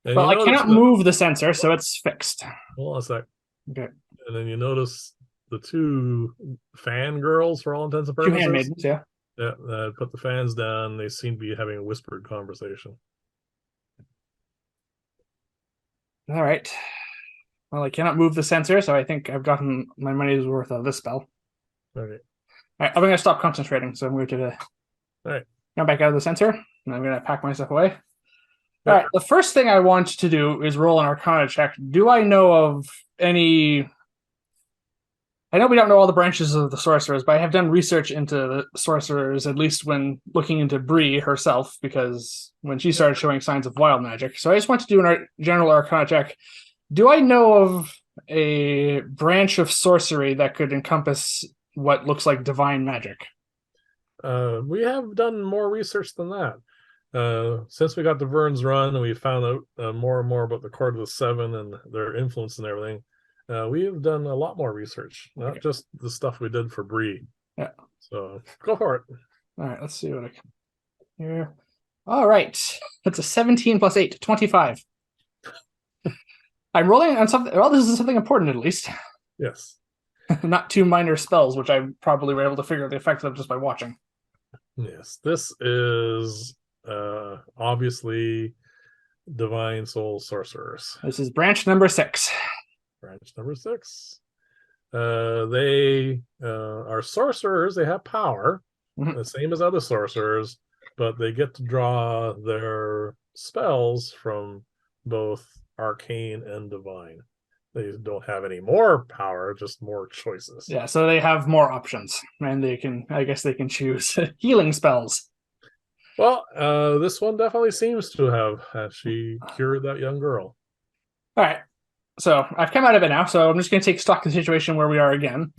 And well, I cannot move the sensor, so it's fixed. Hold on a sec. Okay. And then you notice the 2 fan girls, for all intents and purposes. 2 handmaidens, yeah. Yeah, put the fans down. They seem to be having a whispered conversation. All right. Well, I cannot move the sensor, so I think I've gotten my money's worth of this spell. Okay. All right, I'm going to stop concentrating, so I'm going to come back out of the sensor, and I'm going to pack my stuff away. All right, the first thing I want to do is roll an Arcana check. Do I know of any... I know we don't know all the branches of the sorcerers, but I have done research into the sorcerers, at least when looking into Bree herself, because when she started showing signs of wild magic. So I just want to do a general Arcana check. Do I know of a branch of sorcery that could encompass what looks like divine magic? We have done more research than that. Since we got the Vern's Run and we found out more and more about the Court of the Seven and their influence and everything, we have done a lot more research, not just the stuff we did for Bree. Yeah. So go for it. All right, let's see what I can here. All right. That's a 17 plus 8, 25. I'm rolling on something. Well, this is something important, at least. Yes. Not 2 minor spells, which I probably were able to figure out the effect of just by watching. Yes. This is obviously Divine Soul Sorcerers. This is branch number 6. Branch number 6. They are sorcerers. They have power, the same as other sorcerers, but they get to draw their spells from both arcane and divine. They don't have any more power, just more choices. Yeah, so they have more options, and I guess they can choose healing spells. Well, this one definitely seems to have. She cured that young girl. All right. So I've come out of it now, so I'm just going to take stock of the situation where we are again.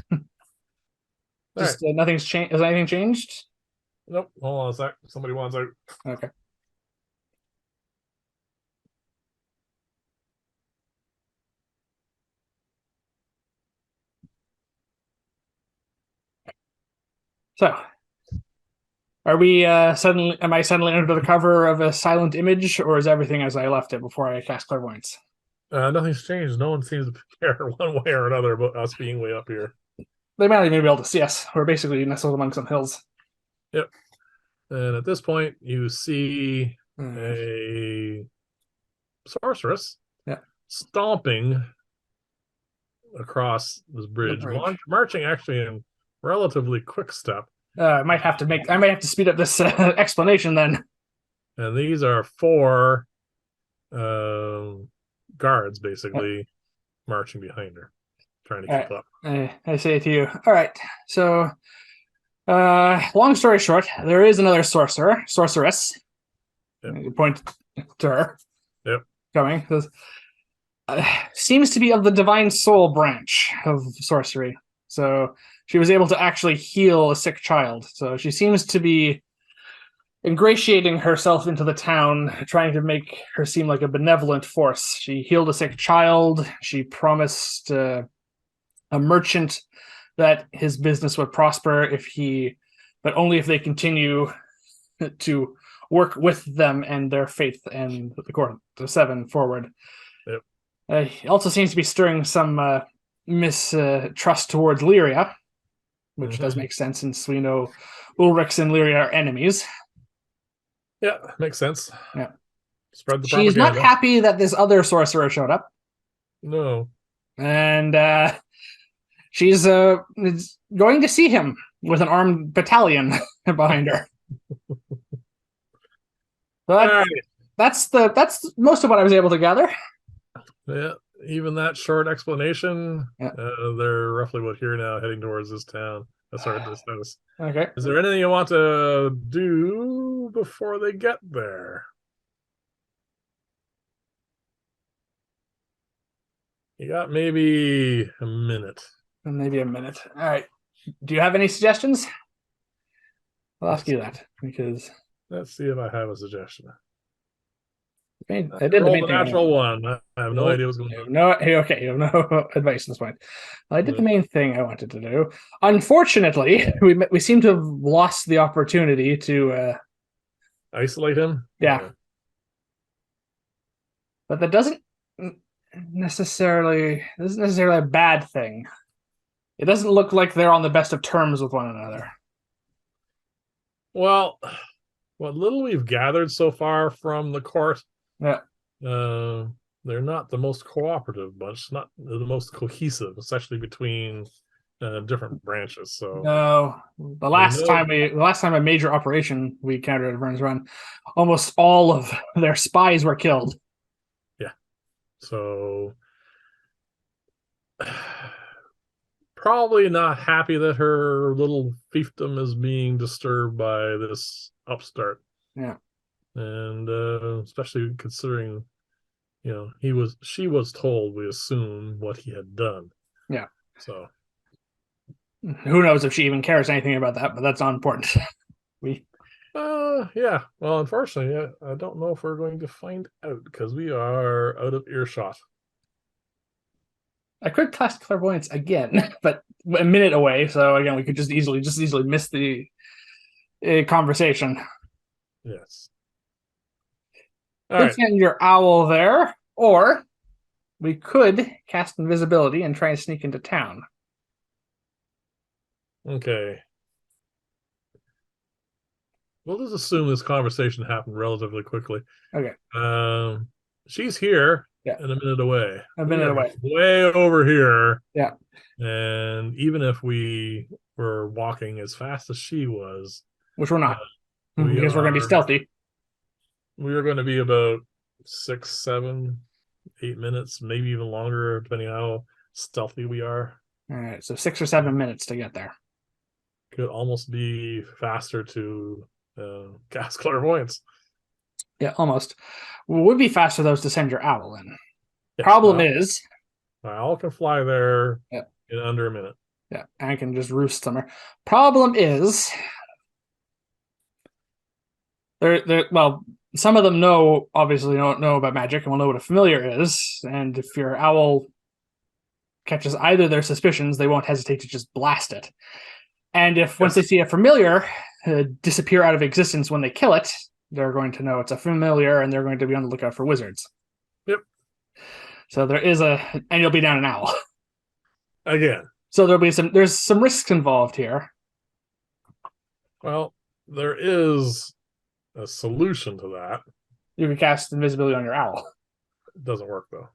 Just nothing's changed. Has anything changed? Nope. Hold on a sec. Somebody wants out. Okay. So, are we suddenly? Am I suddenly under the cover of a silent image, or is everything as I left it before I cast clairvoyance? Nothing's changed. No one seems to care one way or another about us being way up here. They might even be able to see us. We're basically nestled among some hills. Yep. And at this point, you see a sorceress stomping across this bridge. Marching actually in relatively quick step. I might have to speed up this explanation then. And these are 4 guards basically marching behind her, trying to keep up. I say to you, all right, so long story short, there is another sorceress. You point to her. Yep. Coming. Seems to be of the divine soul branch of sorcery. So she was able to actually heal a sick child. So she seems to be ingratiating herself into the town, trying to make her seem like a benevolent force. She healed a sick child. She promised a merchant that his business would prosper but only if they continue to work with them and their faith and the Court of the Seven forward. Yep. He also seems to be stirring some mistrust towards Lyria, which does make sense since we know Ulrix and Lyria are enemies. Yeah, makes sense. Yeah. Spread the She's not propaganda. happy that this other sorcerer showed up, No. and she's going to see him with an armed battalion behind her. So All right. that's most of what I was able to gather. Yeah. Even that short explanation, Yeah. they're roughly about here now, heading towards this town. Sorry, this house. Okay. Is there anything you want to do before they get there? You got maybe a minute. Maybe a minute. All right. Do you have any suggestions? I'll ask you that because Let's see if I have a suggestion. I I did the rolled main a thing. natural one. I have no idea what's going on. No, okay, you have no advice at this point. I did the Yeah. main thing I wanted to do. Unfortunately, we seem to have lost the opportunity to. Isolate him? Yeah, but that doesn't necessarily a bad thing. It doesn't look like they're on the best of terms with one another. Well, what little we've gathered so far from the court, Yeah. uh, they're not the most cooperative bunch, not the most cohesive, especially between different branches. So No, we know, the last time a major operation we countered at Burns Run, almost all of their spies were killed. yeah. So probably not happy that her little fiefdom is being disturbed by this upstart. Yeah. And especially considering, she was told, we assume, what he had done. Yeah. So Who knows if she even cares anything about that, but that's not important. we yeah. Well, unfortunately, I don't know if we're going to find out because we are out of earshot. I could cast clairvoyance again, but a minute away. So again, we could just easily miss the conversation. Yes. All Could right. send your owl there, or we could cast invisibility and try and sneak into town. Okay. We'll just assume this conversation happened relatively quickly. Okay. She's here Yeah. and a minute away. A We minute are away. way over here. Yeah. And even if we were walking as fast as she was, Which we're uh, not, we because we're going to be are stealthy. we are going to be about 6, 7, 8 minutes, maybe even longer, depending on how stealthy we are. All right. So 6 or 7 minutes to get there. Could almost be faster to cast clairvoyance. Yeah, almost. Would be faster though to send your owl in. Yeah, Problem is, my owl can fly there yeah, in under a minute. yeah, I can just roost somewhere. Problem is, well, some of them obviously don't know about magic and will know what a familiar is. And if your owl catches either their suspicions, they won't hesitate to just blast it. And if once they see a familiar disappear out of existence when they kill it, they're going to know it's a familiar and they're going to be on the lookout for wizards. Yep. So and you'll be down an owl. Again. So there's some risks involved here. Well, there is a solution to that. You can cast invisibility on your owl. It doesn't work though,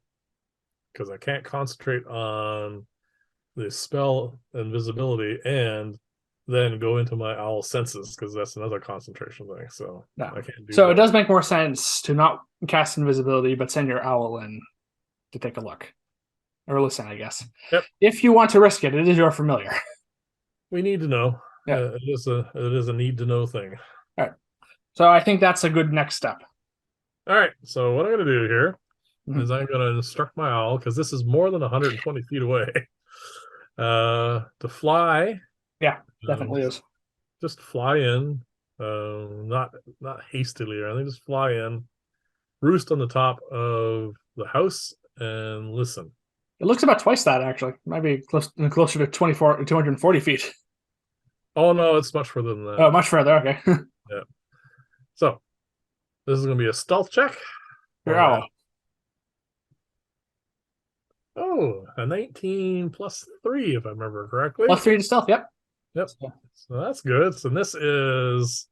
because I can't concentrate on the spell invisibility and then go into my owl senses, because that's another concentration thing. So No. I can't do So both. it does make more sense to not cast invisibility, but send your owl in to take a look. Or listen, I guess. Yep. If you want to risk it, it is your familiar. We need to know. Yeah. It is a need to know thing. All right. So I think that's a good next step. All right. So what I'm going to do here is I'm going to instruct my owl, because this is more than 120 feet away, to fly. Yeah, definitely is. Just fly in, not hastily or anything. Just fly in, roost on the top of the house, and listen. It looks about twice that, actually. Might be closer to 240 feet. Oh, no, it's much further than that. Oh, much further. Okay. Yeah. So this is going to be a stealth check. Your owl. Oh, a 19 plus 3, if I remember correctly. +3 to stealth. Yep. Yep. So that's good. So this is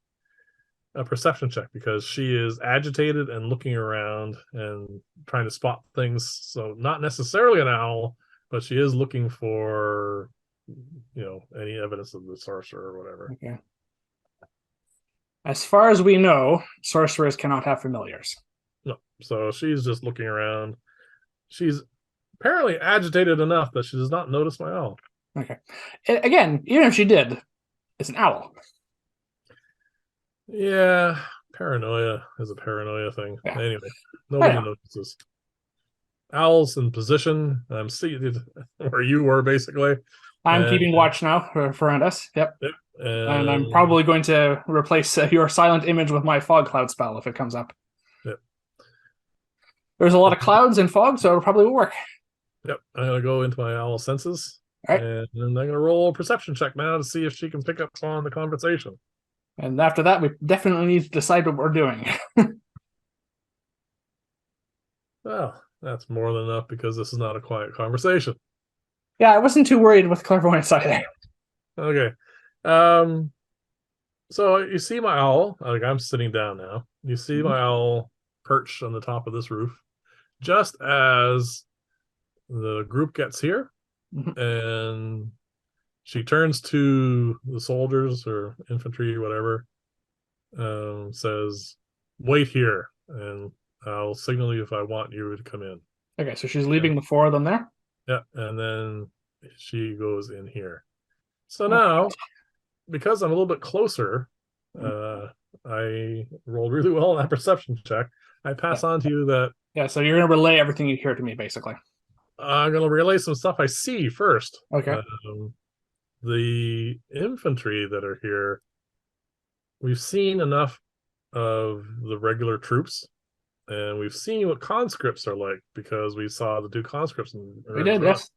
a perception check because she is agitated and looking around and trying to spot things. So not necessarily an owl, but she is looking for, any evidence of the sorcerer or whatever. Okay. As far as we know, sorcerers cannot have familiars. No, so she's just looking around. She's apparently agitated enough that she does not notice my owl. Okay. Again, even if she did, it's an owl. Yeah, paranoia is a paranoia thing. Yeah. Anyway, nobody notices. Owl's in position. I'm seated where you were, basically. I'm keeping watch now around us. Yep. Yep. And I'm probably going to replace your silent image with my fog cloud spell if it comes up. Yep. There's a lot of clouds and fog, so it probably will work. Yep. I'm going to go into my owl senses. All right. And I'm going to roll a perception check now to see if she can pick up on the conversation. And after that, we definitely need to decide what we're doing. Well, that's more than enough because this is not a quiet conversation. Yeah, I wasn't too worried with clairvoyance either. Okay. So you see my owl. Like, I'm sitting down now. You see my owl perched on the top of this roof. Just as the group gets here, and she turns to the soldiers or infantry or whatever, says, "Wait here, and I'll signal you if I want you to come in." Okay, so she's leaving the four of them there? Yeah, and then she goes in here. So now, because I'm a little bit closer, I rolled really well on that perception check. I pass on to you that... Yeah, so you're going to relay everything you hear to me, basically. I'm going to relay some stuff I see first. Okay. The infantry that are here, we've seen enough of the regular troops, and we've seen what conscripts are like because we saw the two conscripts. We did, yes.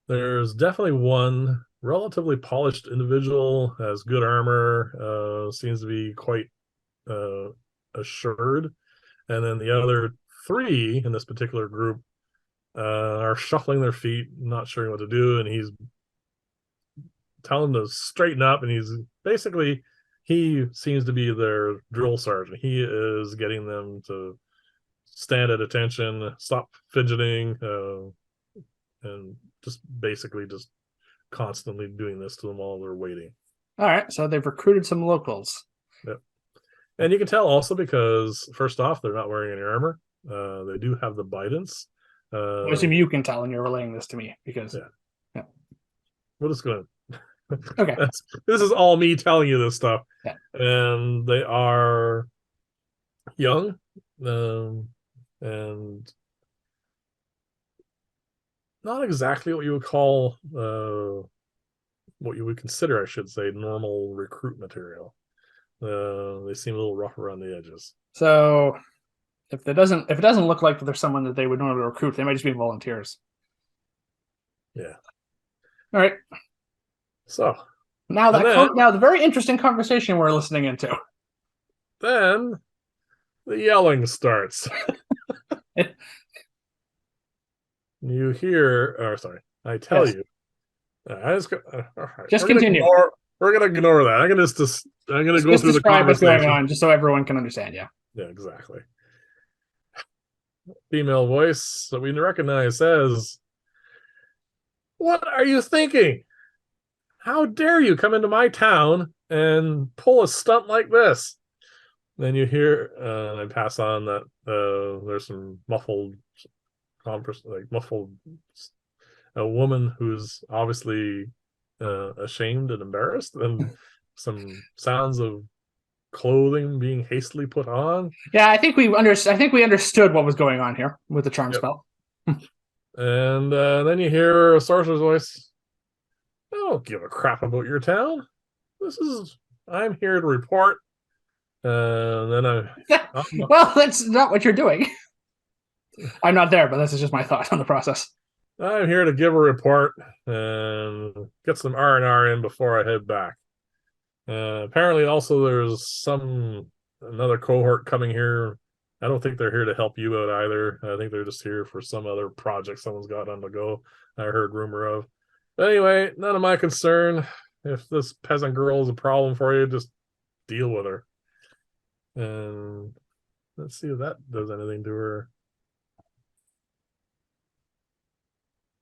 There's definitely one relatively polished individual, has good armor, seems to be quite assured. And then the other three in this particular group are shuffling their feet, not sure what to do. And he's telling them to straighten up. And he seems to be their drill sergeant. He is getting them to stand at attention, stop fidgeting, and just constantly doing this to them while they're waiting. All right, so they've recruited some locals. Yep. And you can tell also because, first off, they're not wearing any armor. They do have the bidents. I assume you can tell, and you're relaying this to me because... Yeah. We'll just go ahead. Okay. This is all me telling you this stuff. Yeah. And they are young, and not exactly what you would call, what you would consider, I should say, normal recruit material. They seem a little rough around the edges. So if it doesn't look like there's someone that they would normally recruit, they might just be volunteers. Yeah. All right. So now the very interesting conversation we're listening into. Then the yelling starts. You hear, or sorry, I tell you. Just continue. We're gonna ignore that. I'm gonna go through the conversation. What's going on, just so everyone can understand. Yeah. Yeah, exactly. Female voice that we recognize says, "What are you thinking? How dare you come into my town and pull a stunt like this?" Then you hear, and I pass on that there's some muffled a woman who's obviously ashamed and embarrassed, and some sounds of clothing being hastily put on. Yeah, I think we understood what was going on here with the charm spell. And then you hear a sorcerer's voice. "I don't give a crap about your town. I'm here to report." And then well, that's not what you're doing. I'm not there, but this is just my thought on the process. "I'm here to give a report and get some R&R in before I head back. Apparently, also there's another cohort coming here. I don't think they're here to help you out either. I think they're just here for some other project someone's got on the go. I heard rumor of. But anyway, none of my concern. If this peasant girl is a problem for you, just deal with her." And let's see if that does anything to her.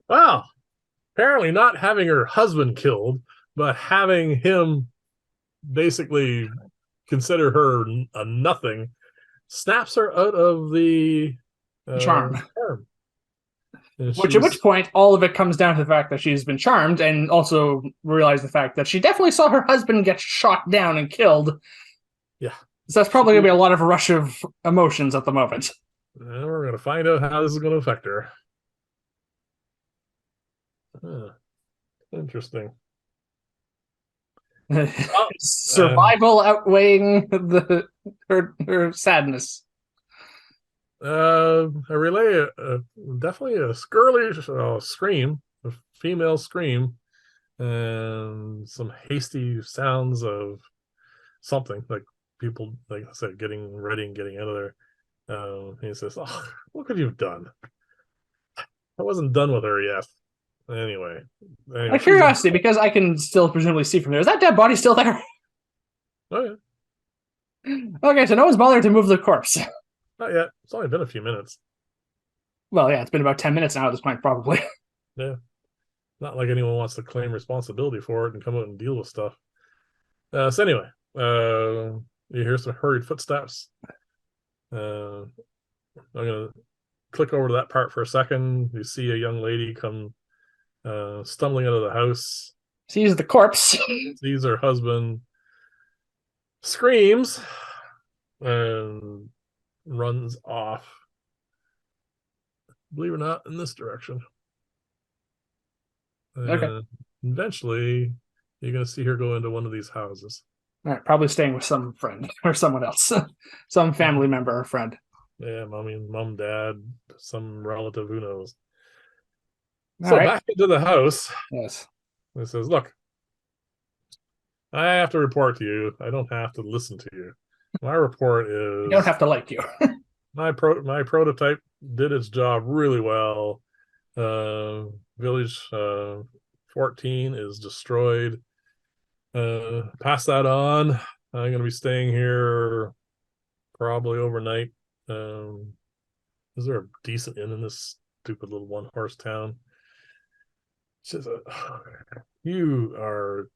Wow. Apparently not having her husband killed, but having him basically consider her a nothing snaps her out of the Charm. charm. And Which at she's which point, all of it comes down to the fact that she's been charmed, and also realize the fact that she definitely saw her husband get shot down and killed. yeah. So that's probably going to be a lot of rush of emotions at the moment. And we're going to find out how this is going to affect her. Interesting. Oh, Survival outweighing her sadness. A relay, definitely a scurly scream, a female scream, and some hasty sounds of something like people, like I said, getting ready and getting out of there. He says, "Oh, what could you have done? I wasn't done with her yet." Anyway, Out of she's in. curiosity, because I can still presumably see from there, is that dead body still there? Oh yeah, Okay, so no one's bothered to move the corpse. not yet. It's only been a few minutes. Well, yeah, it's been about 10 minutes now at this point, probably. Yeah, not like anyone wants to claim responsibility for it and come out and deal with stuff. So anyway, you hear some hurried footsteps. I'm gonna click over to that part for a second. You see a young lady come stumbling out of the house, Sees the corpse. sees her husband, screams, and runs off. Believe it or not, in this direction. Okay. And eventually, you're going to see her go into one of these houses. All right, probably staying with some friend or someone else, some family member or friend. Yeah, mom, dad, some relative, who knows. All So right. back into the house, Yes. it says, "Look, I have to report to you. I don't have to listen to you. My report I don't is have to like you. my prototype did its job really well. Village 14 is destroyed. Pass that on. I'm going to be staying here probably overnight. Is there a decent inn in this stupid little one horse town?" She says, "You are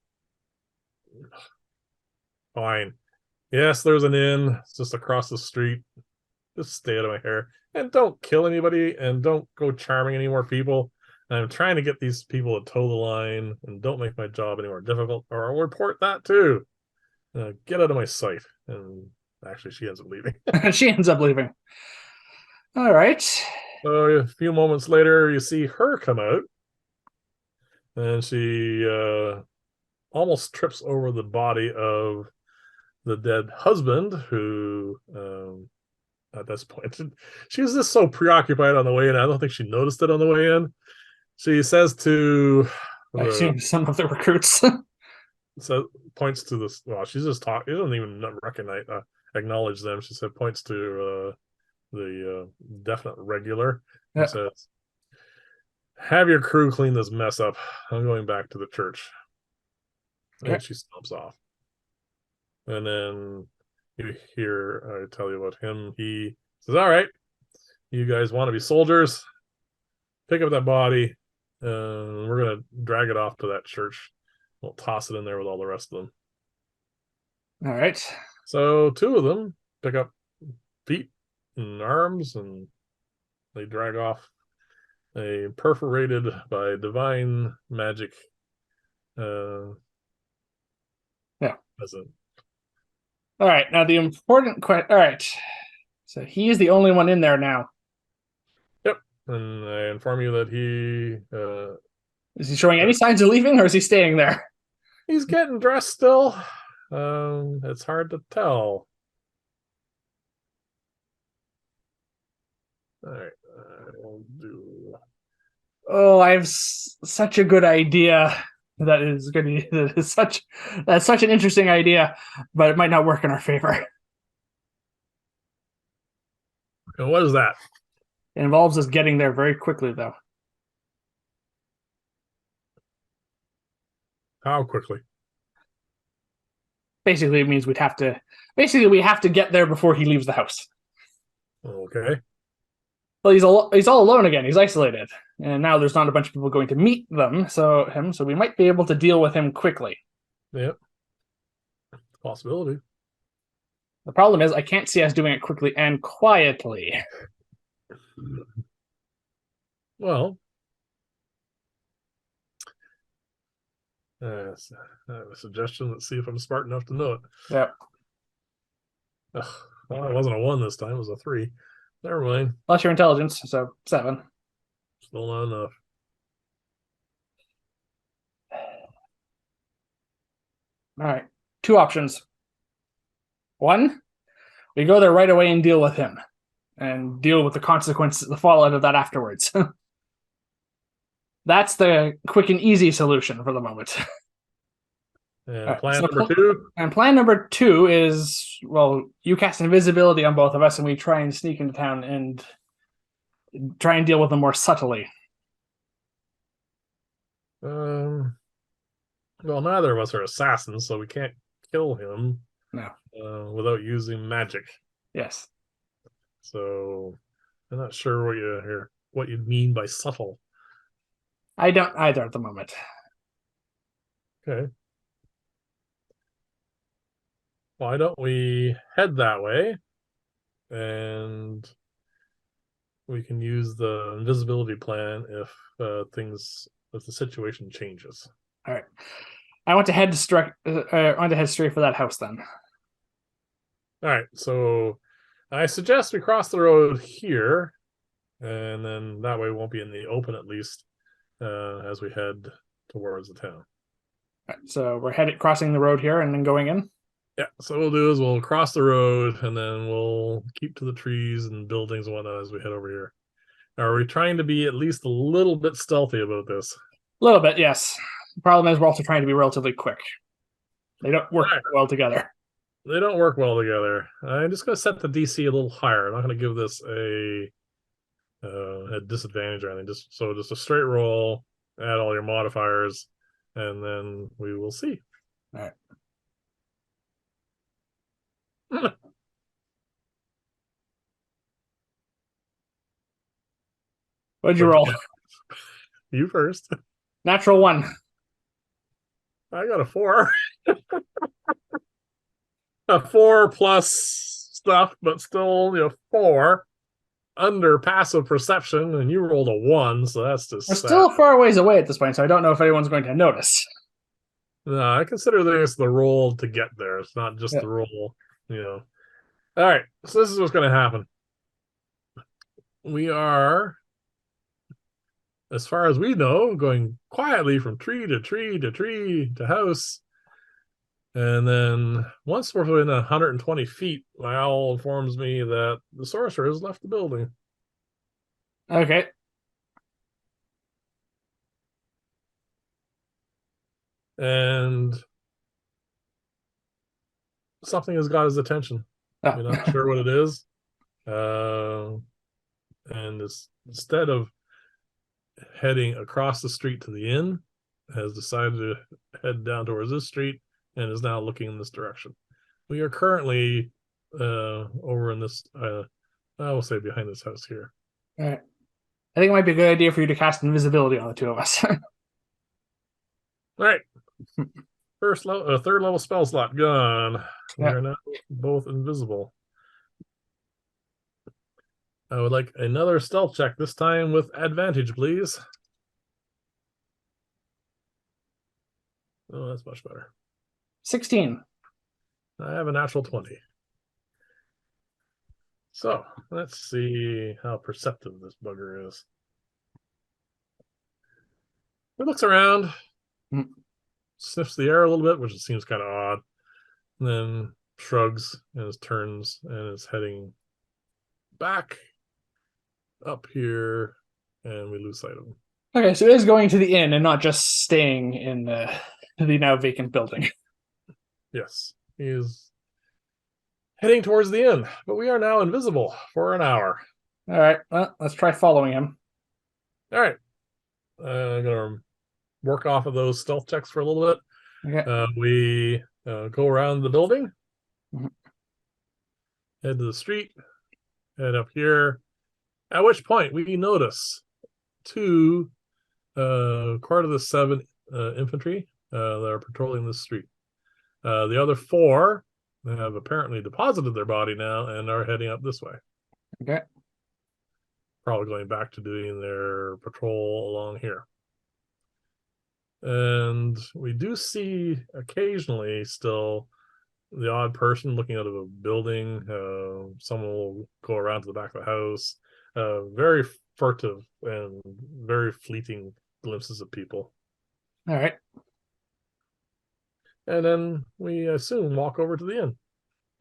fine. Yes, there's an inn. It's just across the street. Just stay out of my hair. And don't kill anybody and don't go charming any more people. I'm trying to get these people to toe the line and don't make my job any more difficult, or I'll report that too. Get out of my sight." And actually, she ends up leaving. She ends up leaving. All right. So a few moments later, you see her come out, and she almost trips over the body of the dead husband, who at this point she was just so preoccupied on the way in. I don't think she noticed it on the way in. She says to I assume some of the recruits. so points to this. Well, she's just talking. She doesn't even recognize, acknowledge them. She said points to the definite regular and Yeah. says, "Have your crew clean this mess up. I'm going back to the church." Okay. And she stomps off. And then you hear I tell you about him. He says, "All right, you guys want to be soldiers? Pick up that body. We're gonna drag it off to that church. We'll toss it in there with all the rest of them." All right. So two of them pick up feet and arms, and they drag off a perforated by divine magic Yeah. peasant. All right. Now the important question. All right. So he is the only one in there now. Yep. And I inform you that Is he showing any signs of leaving, or is he staying there? he's getting dressed still. It's hard to tell. All right, I'll do. Oh, I have such a good idea. That is going to that is such that's such an interesting idea, but it might not work in our favor. And what is that? It involves us getting there very quickly, though. How quickly? basically it means we have to get there before he leaves the house. Okay. Well, he's all alone again. He's isolated, and now there's not a bunch of people going to meet so we might be able to deal with him quickly. Yep. Possibility. The problem is I can't see us doing it quickly and quietly. Well, I have a suggestion. Let's see if I'm smart enough to know it. Yep. Well, it wasn't a 1 this time. It was a 3. Never mind. Plus your intelligence, so 7. Still not enough. All right. 2 options. 1, we go there right away and deal with him, and deal with the consequences, the fallout of that afterwards. That's the quick and easy solution for the moment. And plan number 2? And plan number 2 is, well, you cast invisibility on both of us, and we try and sneak into town and try and deal with them more subtly. Well, neither of us are assassins, so we can't kill him. No. Without using magic. Yes. So I'm not sure what you mean by subtle. I don't either at the moment. Okay. Why don't we head that way, and we can use the invisibility plan if the situation changes. All right. I want to head straight for that house then. All right. So I suggest we cross the road here, and then that way we won't be in the open at least as we head towards the town. All right, so we're crossing the road here and then going in. Yeah, so what we'll do is we'll cross the road and then we'll keep to the trees and buildings and whatnot as we head over here. Are we trying to be at least a little bit stealthy about this? A little bit, yes. The problem is we're also trying to be relatively quick. They don't work well together. They don't work well together. I'm just going to set the DC a little higher. I'm not going to give this a disadvantage or anything. Just a straight roll, add all your modifiers, and then we will see. All right. What'd you roll? You first. Natural 1. I got a 4. A 4 plus stuff, but still, 4 under passive perception, and you rolled a 1, so that's just. We're still far ways away at this point, so I don't know if anyone's going to notice. No, I consider this the roll to get there. It's not just the roll, All right, so this is what's going to happen. We are, as far as we know, going quietly from tree to tree to tree to house. And then once we're within 120 feet, my owl informs me that the sorcerer has left the building. Okay. And something has got his attention. Oh. We're not sure what it is. And instead of heading across the street to the inn, has decided to head down towards this street and is now looking in this direction. We are currently over in this, I will say behind this house here. All right. I think it might be a good idea for you to cast invisibility on the 2 of us. All right. Third level spell slot gone. We are now both invisible. I would like another stealth check, this time with advantage, please. Oh, that's much better. 16. I have a natural 20. So let's see how perceptive this bugger is. He looks around, sniffs the air a little bit, which seems kind of odd, and then shrugs and turns and is heading back up here, and we lose sight of him. Okay, so it is going to the inn and not just staying in the now vacant building. Yes, he is heading towards the inn, but we are now invisible for an hour. All right, well, let's try following him. All right. I'm going to work off of those stealth checks for a little bit. Okay. go around the building, Mhm. head to the street, head up here. At which point we notice two part of the 7 infantry that are patrolling the street. The other 4 have apparently deposited their body now and are heading up this way. Okay. Probably going back to doing their patrol along here. And we do see occasionally still the odd person looking out of a building. Someone will go around to the back of the house. Very furtive and very fleeting glimpses of people. All right. And then we soon walk over to the inn.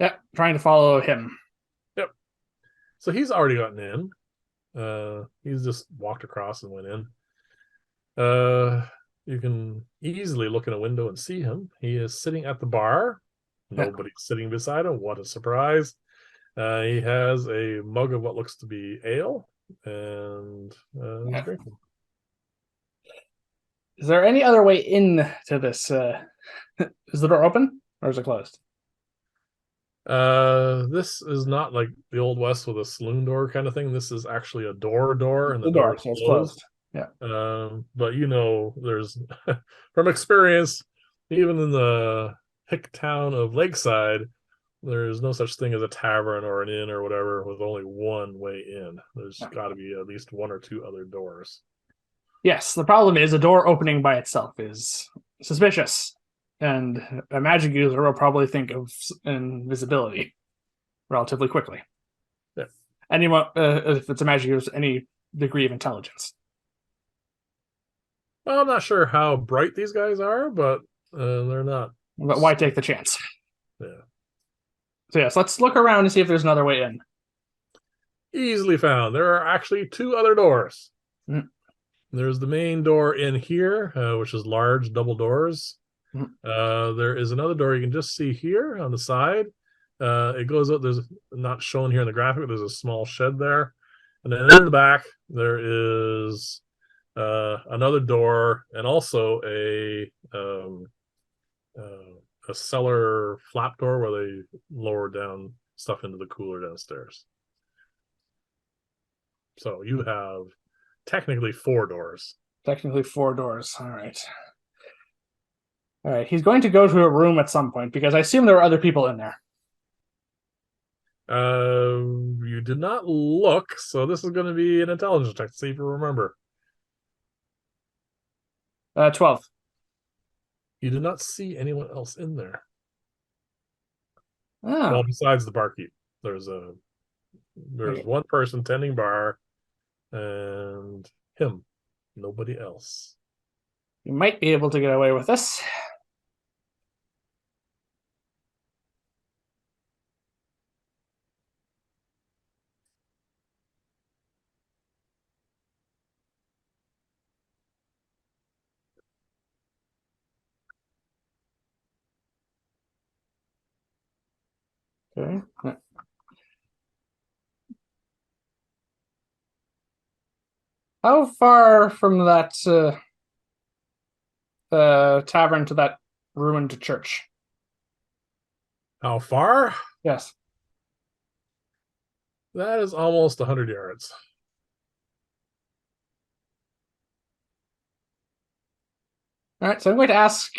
Yep. Trying to follow him. Yep. So he's already gotten in. He's just walked across and went in. You can easily look in a window and see him. He is sitting at the bar. Yeah. Nobody's sitting beside him. What a surprise. He has a mug of what looks to be ale, and he's drinking. Is there any other way in to this? Is the door open or is it closed? This is not like the old west with a saloon door kind of thing. This is actually a door, and the door is So it's closed. closed. Yeah. But there's from experience, even in the hick town of Lakeside, there's no such thing as a tavern or an inn or whatever with only one way in. There's got to be at least 1 or 2 other doors. Yes. The problem is a door opening by itself is suspicious, and a magic user will probably think of invisibility relatively quickly. Yeah. Anyone, if it's a magic user, any degree of intelligence. Well, I'm not sure how bright these guys are, but they're not. But why take the chance? Yeah. So yes, let's look around and see if there's another way in. Easily found. There are actually 2 other doors. Mm. There's the main door in here, which is large double doors. Mm. There is another door you can just see here on the side. It goes up. There's not shown here in the graphic. But there's a small shed there, and then in the back there is another door and also a cellar flap door where they lower down stuff into the cooler downstairs. So you have technically 4 doors. Technically 4 doors. All right. All right. He's going to go to a room at some point because I assume there are other people in there. You did not look, so this is going to be an intelligence check to see if you remember. 12. You did not see anyone else in there. Oh. Well, besides the barkeep, there's one person tending bar, and him. Nobody else. You might be able to get away with this. Okay. How far from that tavern to that ruined church? How far? Yes. That is almost 100 yards. All right, so I'm going to ask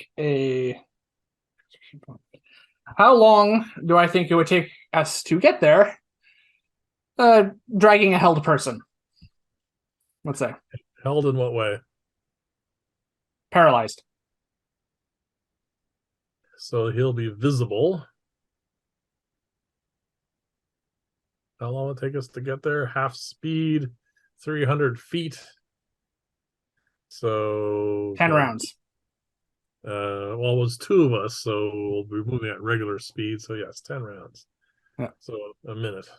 how long do I think it would take us to get there? Dragging a held person. Let's say. Held in what way? Paralyzed. So he'll be visible. How long will it take us to get there? Half speed, 300 feet. So 10 rounds. Well, it was 2 of us, so we'll be moving at regular speed. So yes, 10 rounds. Yeah. So a minute.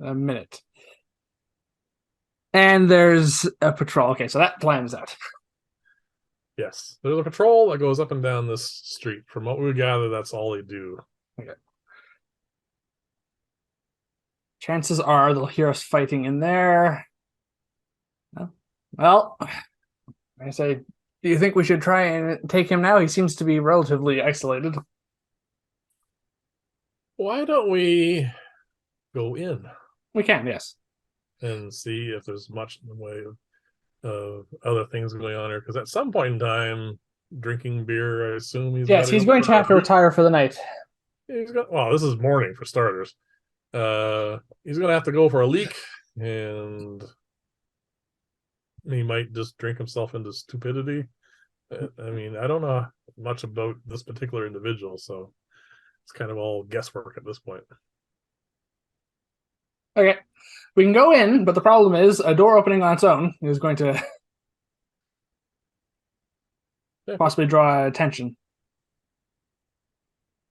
A minute. And there's a patrol. Okay, so that plans out. Yes, there's a patrol that goes up and down this street. From what we gather, that's all they do. Okay. Chances are they'll hear us fighting in there. Well, I say, do you think we should try and take him now? He seems to be relatively isolated. Why don't we go in We can, yes. and see if there's much in the way of other things going on here? Because at some point in time, drinking beer, I assume he's got Yes, to he's go going for to have to a leak. retire for the night. He's got well, this is morning for starters. He's gonna have to go for a leak, and he might just drink himself into stupidity. I mean, I don't know much about this particular individual, so it's kind of all guesswork at this point. Okay. We can go in, but the problem is a door opening on its own is going to Yeah. possibly draw attention.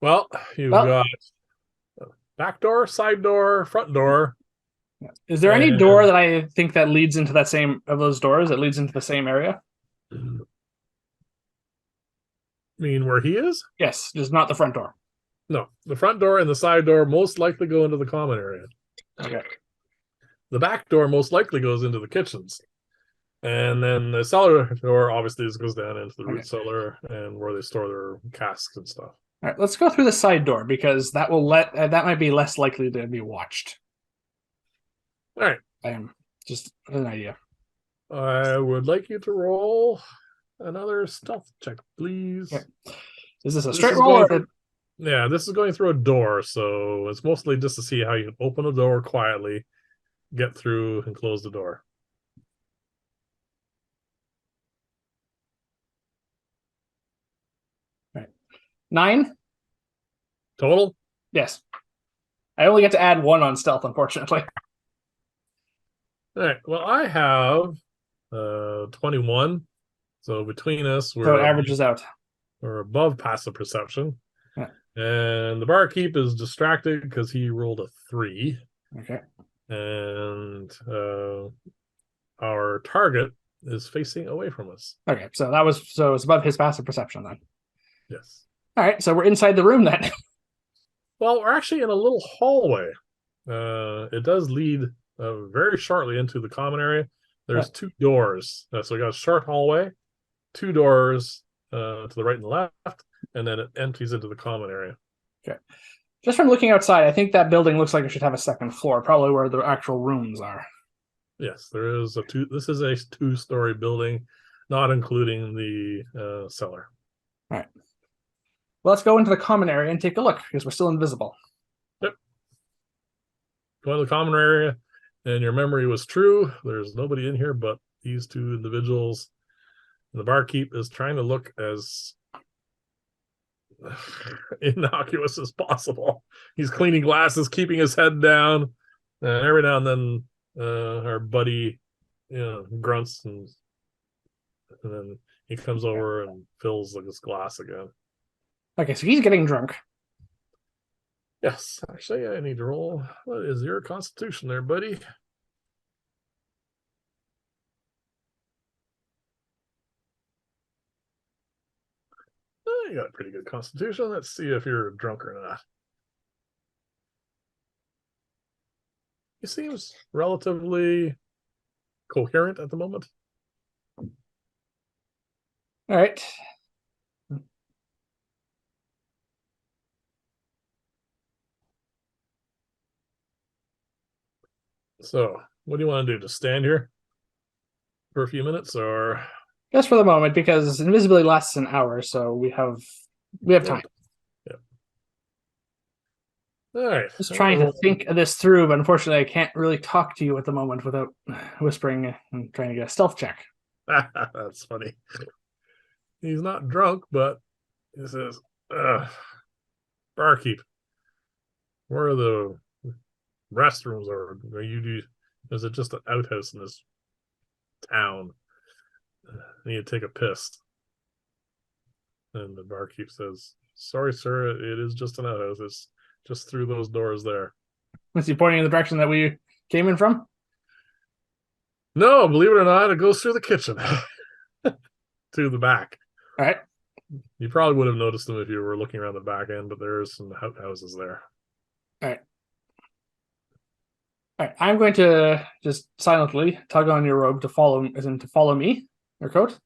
Well, you've Well, got back door, side door, front door, is there any door and that I think that leads into that same of those doors that leads into the same area? I mean where he is? Yes, just not the front door. No, the front door and the side door most likely go into the common area. Okay. The back door most likely goes into the kitchens. And then the cellar door obviously just goes down into the root cellar and where they store their casks and stuff. All right, let's go through the side door because that will that might be less likely to be watched. All right. I am just an idea. I would like you to roll another stealth check, please. Okay. Is this a This straight is roll or going Yeah, this is going through a door, so it's mostly just to see how you can open a door quietly, get through, and close the door. right. 9? Total? Yes. I only get to add 1 on stealth, unfortunately. All right. Well, I have 21. So between us, So it averages out. we're above passive perception. Yeah. And the barkeep is distracted because he rolled a 3. Okay. And our target is facing away from us. Okay, so it's above his passive perception then. Yes. All right, so we're inside the room then. Well, we're actually in a little hallway. It does lead very shortly into the common area. There's 2 doors. So we got a short hallway, 2 doors to the right and left, and then it empties into the common area. Okay. Just from looking outside, I think that building looks like it should have a second floor, probably where the actual rooms are. Yes, there is a 2. This is a 2-story building, not including the cellar. All right. Well, let's go into the common area and take a look because we're still invisible. Yep. Go into the common area, and your memory was true. There's nobody in here but these 2 individuals. And the barkeep is trying to look as innocuous as possible. He's cleaning glasses, keeping his head down, and every now and then our buddy grunts, and then he comes over and fills his glass again. Okay, so he's getting drunk. Yes, actually, I need to roll. What is your constitution there, buddy? You got a pretty good constitution. Let's see if you're drunk or not. He seems relatively coherent at the moment. All right. So, what do you want to do? Just stand here for a few minutes, or Just for the moment, because invisibility lasts an hour, so we have time. Yeah. All right. Just trying to think of this through, but unfortunately, I can't really talk to you at the moment without whispering and trying to get a stealth check. That's funny. He's not drunk, but he says, "Barkeep, where are the restrooms? Or is it just an outhouse in this town? I need to take a piss." And the barkeep says, "Sorry, sir, it is just an outhouse. It's just through those doors there." Is he pointing in the direction that we came in from? No, believe it or not, it goes through the kitchen to the back. All right. You probably would have noticed them if you were looking around the back end, but there's some houses there. All right. All right. I'm going to just silently tug on your robe to follow me, your coat.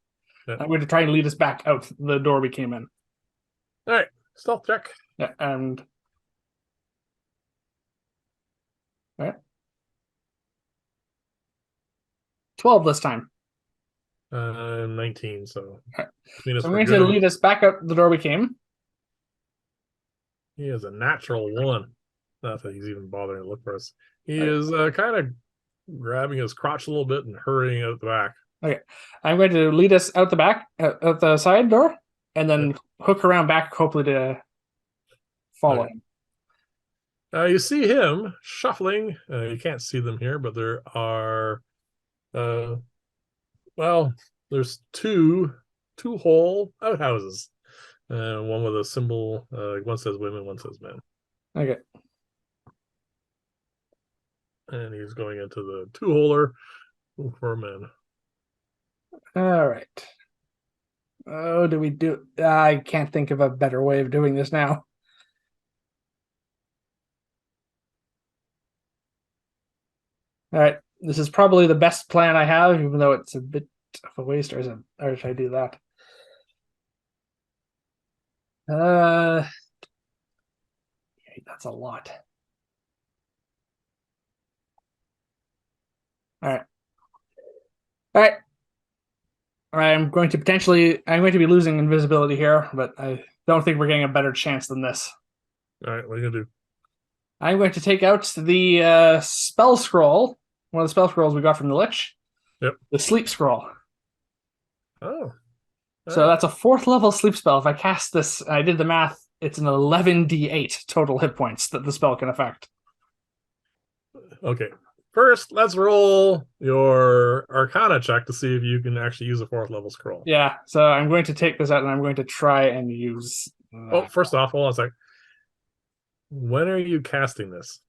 Yeah. I'm going to try and lead us back out the door we came in. All right, stealth check. Yeah, and All right. 12 this time. 19, so Right. between us So I'm we're going to good. lead us back out the door we came. He is a natural one. Not that he's even bothering to look for us. He Okay. is kind of grabbing his crotch a little bit and hurrying out the back. Okay. I'm going to lead us out the back, out the side door, and then Yep. hook around back, hopefully to follow Okay. him. You see him shuffling. You can't see them here, but there are, uh, well, there's two whole outhouses. One with a symbol. One says women, one says men. Okay. And he's going into the two-holer for men. All right. Oh, do we do? I can't think of a better way of doing this now. All right. This is probably the best plan I have, even though it's a bit of a waste. Or should I do that? Uh, that's a lot. All right. All right. All right. I'm going to be losing invisibility here, but I don't think we're getting a better chance than this. All right, what are you gonna do? I'm going to take out the spell scroll, one of the spell scrolls we got from the Lich, Yep. the sleep scroll. Oh, So right. that's a 4th level sleep spell. If I cast this, I did the math, it's an 11d8 total hit points that the spell can affect. Okay. First, let's roll your Arcana check to see if you can actually use a 4th level scroll. Yeah, so I'm going to take this out and I'm going to try and use Oh, that. first off, hold on a sec. When are you casting this?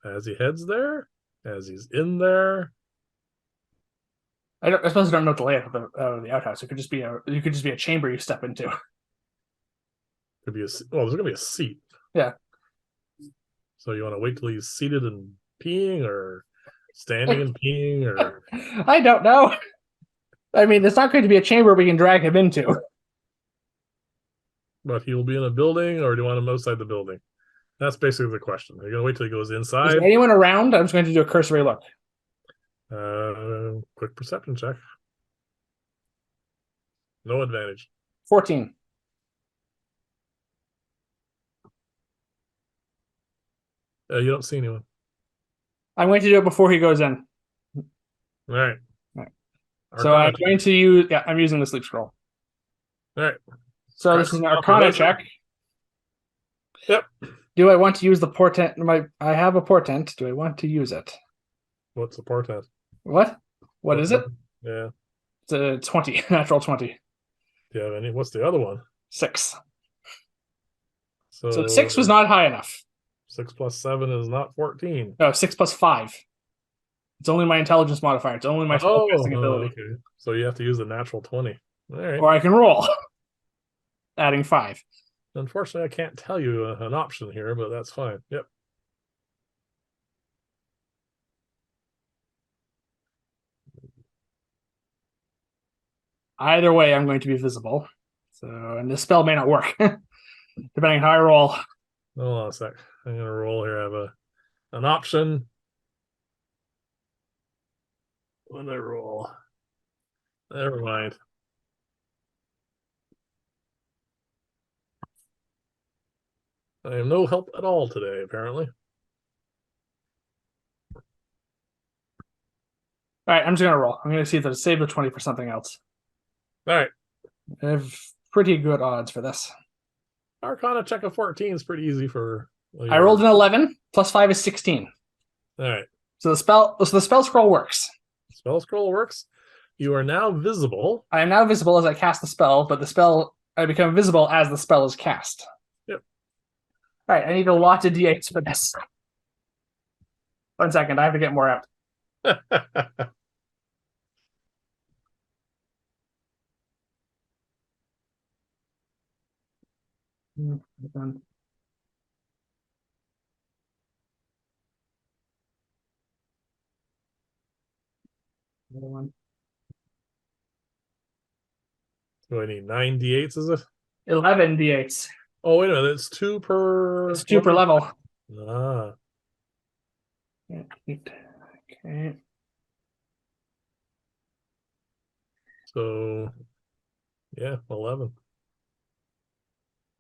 As he heads there? As he's in there? I suppose I don't know what the layout of the outhouse. It could just be a chamber you step into. Could be there's gonna be a seat. Yeah. So you want to wait till he's seated and peeing, or standing and peeing, or I don't know. I mean, it's not going to be a chamber we can drag him into. but he'll be in a building, or do you want him outside the building? That's basically the question. Are you gonna wait till he goes Is inside? there anyone around? I'm just going to do a cursory look. Quick perception check. No advantage. 14. You don't see anyone. I'm going to do it before he goes in. All right. All right. So Arcana I'm going to use. Yeah, I'm using the sleep scroll. All right. So this is an Arcana check. Yep. Do I want to use the portent? I have a portent. Do I want to use it? What's the portent? What? What is it? Yeah. It's a 20, natural 20. Do you have any? What's the other one? 6. So So 6 was not high enough. 6 plus 7 is not 14. No, 6 plus 5. It's only my intelligence modifier. It's only my spellcasting ability. Okay. So you have to use the natural 20. All right. Or I can roll, adding 5. Unfortunately, I can't tell you an option here, but that's fine. Yep. Either way, I'm going to be visible. So, and this spell may not work, depending on how I roll. Hold on a sec. I'm gonna roll here. I have an option. When I roll, never mind. I am no help at all today, apparently. All right, I'm just gonna roll. I'm gonna see if there's save the 20 for something else. All right. I have pretty good odds for this. Arcana check of 14 is pretty easy for. I rolled an 11. Plus 5 is 16. All right. So the spell scroll works. Spell scroll works. You are now visible. I am now visible as I cast the spell, but I become visible as the spell is cast. Yep. All right, I need a lot of d8s for this. 1 second, I have to get more out. Another one. Do I need 9 d8s? Is it? 11 d8s. Oh, wait a minute. It's 2 per. It's 2 per level. Ah, Okay. so yeah, 11.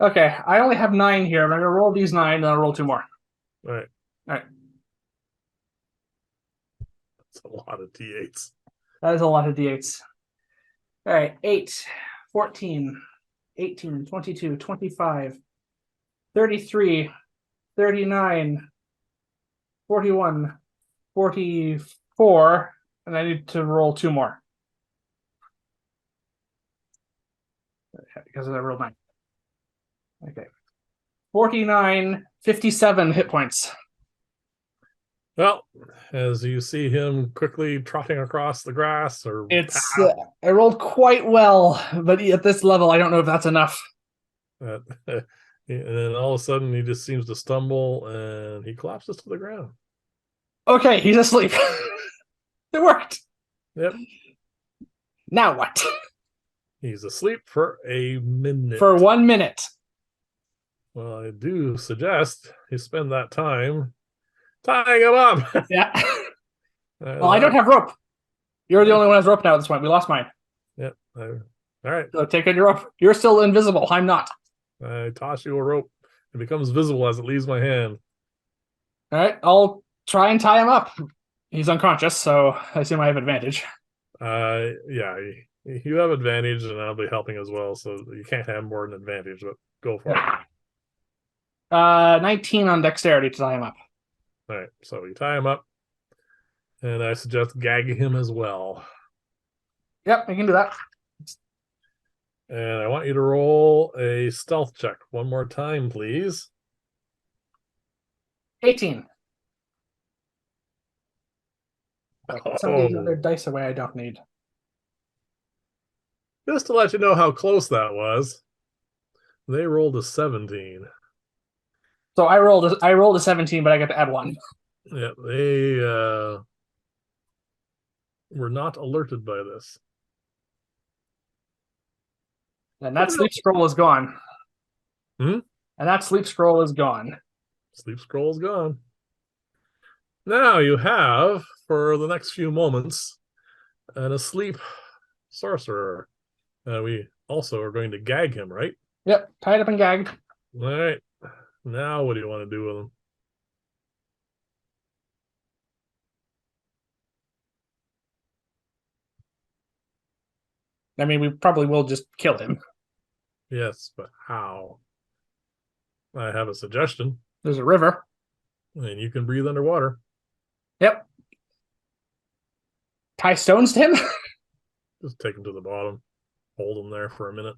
Okay, I only have 9 here. I'm going to roll these 9, and then I'll roll 2 more. All right, All right. that's a lot of D8s. That is a lot of d8s. All right, 8, 14, 18, 22, 25, 33, 39, 41, 44, and I need to roll 2 more. Because I rolled 9. Okay. 49, 57 hit points. Well, as you see him quickly trotting across the grass or It's path, I rolled quite well, but at this level, I don't know if that's enough. and then all of a sudden he just seems to stumble and he collapses to the ground. Okay, he's asleep. It worked. Yep, Now what? he's asleep for a minute. For 1 minute. Well, I do suggest you spend that time tying him up. Yeah. Well, I don't have rope. You're the only one who has rope now at this point. We lost mine. Yep. All right. So take out your rope. You're still invisible. I'm not. I toss you a rope. It becomes visible as it leaves my hand. All right. I'll try and tie him up. He's unconscious, so I assume I have advantage. Yeah, you have advantage, and I'll be helping as well. So you can't have more than advantage, but go for it. 19 on dexterity to tie him up. All right. So you tie him up, and I suggest gagging him as well. Yep, I can do that. And I want you to roll a stealth check one more time, please. 18. Some of these other Oh, dice away I don't need. just to let you know how close that was, they rolled a 17. So I rolled a 17, but I get to add 1. Yeah, they were not alerted by this. And that sleep scroll is gone. Hmm? And that sleep scroll is gone. Sleep scroll's gone. Now you have, for the next few moments, an asleep sorcerer. We also are going to gag him, right? Yep, tied up and gagged. All right. Now what do you want to do with him? I mean, we probably will just kill him. Yes, but how? I have a suggestion. There's a river. And you can breathe underwater. Yep. Tie stones to him? Just take him to the bottom. Hold him there for a minute.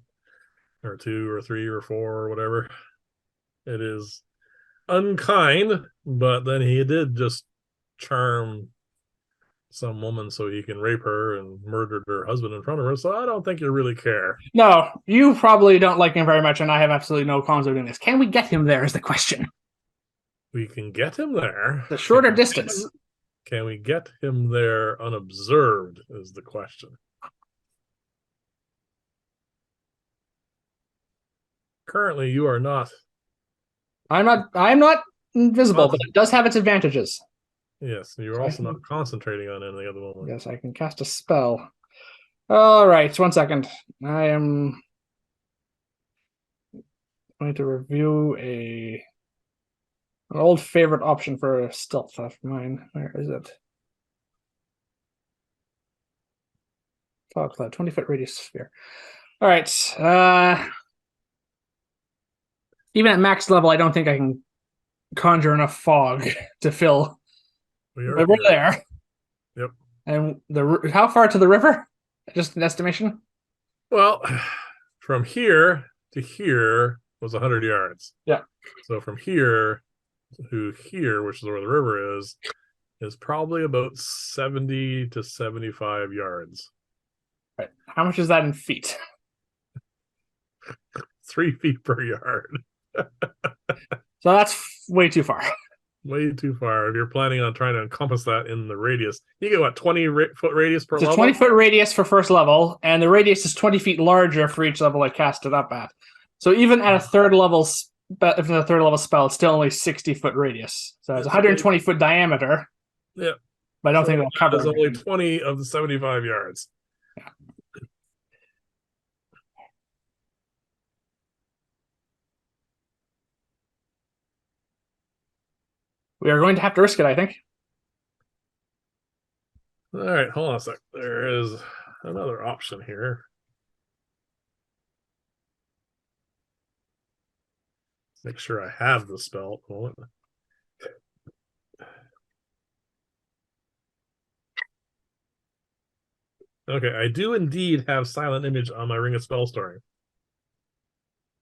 Or 2 or 3 or 4 or whatever. It is unkind, but then he did just charm some woman so he can rape her and murdered her husband in front of her. So I don't think you really care. No, you probably don't like him very much, and I have absolutely no qualms doing this. Can we get him there is the question. We can get him there. The shorter distance. Can we get him there unobserved is the question. Currently, you are not. I'm not invisible, but it does have its advantages. Yes, you're also not concentrating on anything at the moment. Yes, I can cast a spell. All right, 1 second. I am going to review an old favorite option for stealth of mine. Where is it? Fog cloud, 20-foot radius sphere. All right. Even at max level, I don't think I can conjure enough fog to fill. We're there. Yep. And how far to the river? Just an estimation. Well, from here to here was 100 yards. Yeah. So from here to here, which is where the river is probably about 70 to 75 yards. Right. How much is that in feet? 3 feet per yard. So that's way too far. Way too far. If you're planning on trying to encompass that in the radius, you get what, 20-foot radius per level? 20-foot radius for first level, and the radius is 20 feet larger for each level I cast it up at. So even at a third level but if it's a third level spell, it's still only 60-foot radius. So it's It's only 120-foot diameter, yeah. but I don't So think it'll cover it's only everything. 20 of the 75 yards. Yeah. We are going to have to risk it, I think. All right, hold on a sec. There is another option here. Make sure I have the spell. Okay, I do indeed have Silent Image on my Ring of Spell Storing.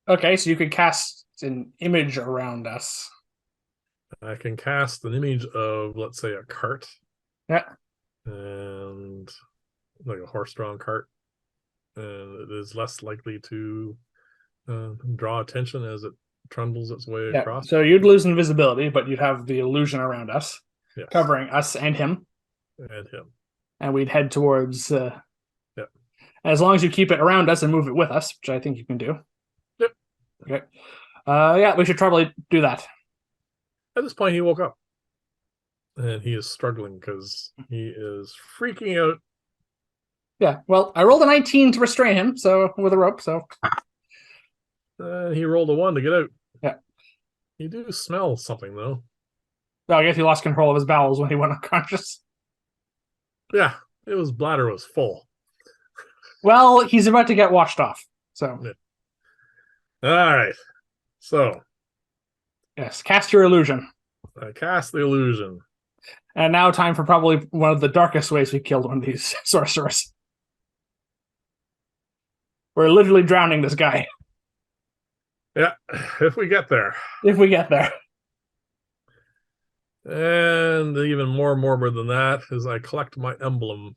Okay, so you could cast an image around us. I can cast an image of, let's say, a cart. Yeah. And like a horse-drawn cart. And it is less likely to draw attention as it trundles its way Yeah. across. So you'd lose invisibility, but you'd have the illusion around us, yes. covering us and him. And him. And we'd head towards. Yep. As long as you keep it around us and move it with us, which I think you can do. Yep. Okay. Yeah, we should probably do that. At this point, he woke up. And he is struggling because he is freaking out. Yeah, well, I rolled a 19 to restrain him, so with a rope, so. He rolled a 1 to get out. Yeah. You do smell something, though. Well, I guess he lost control of his bowels when he went unconscious. Yeah, his bladder was full. Well, he's about to get washed off, so. Yeah. All right. So. Yes, cast your illusion. I cast the illusion. And now time for probably one of the darkest ways we killed one of these sorcerers. We're literally drowning this guy. Yeah, if we get there. If we get there. And even more morbid than that is I collect my emblem.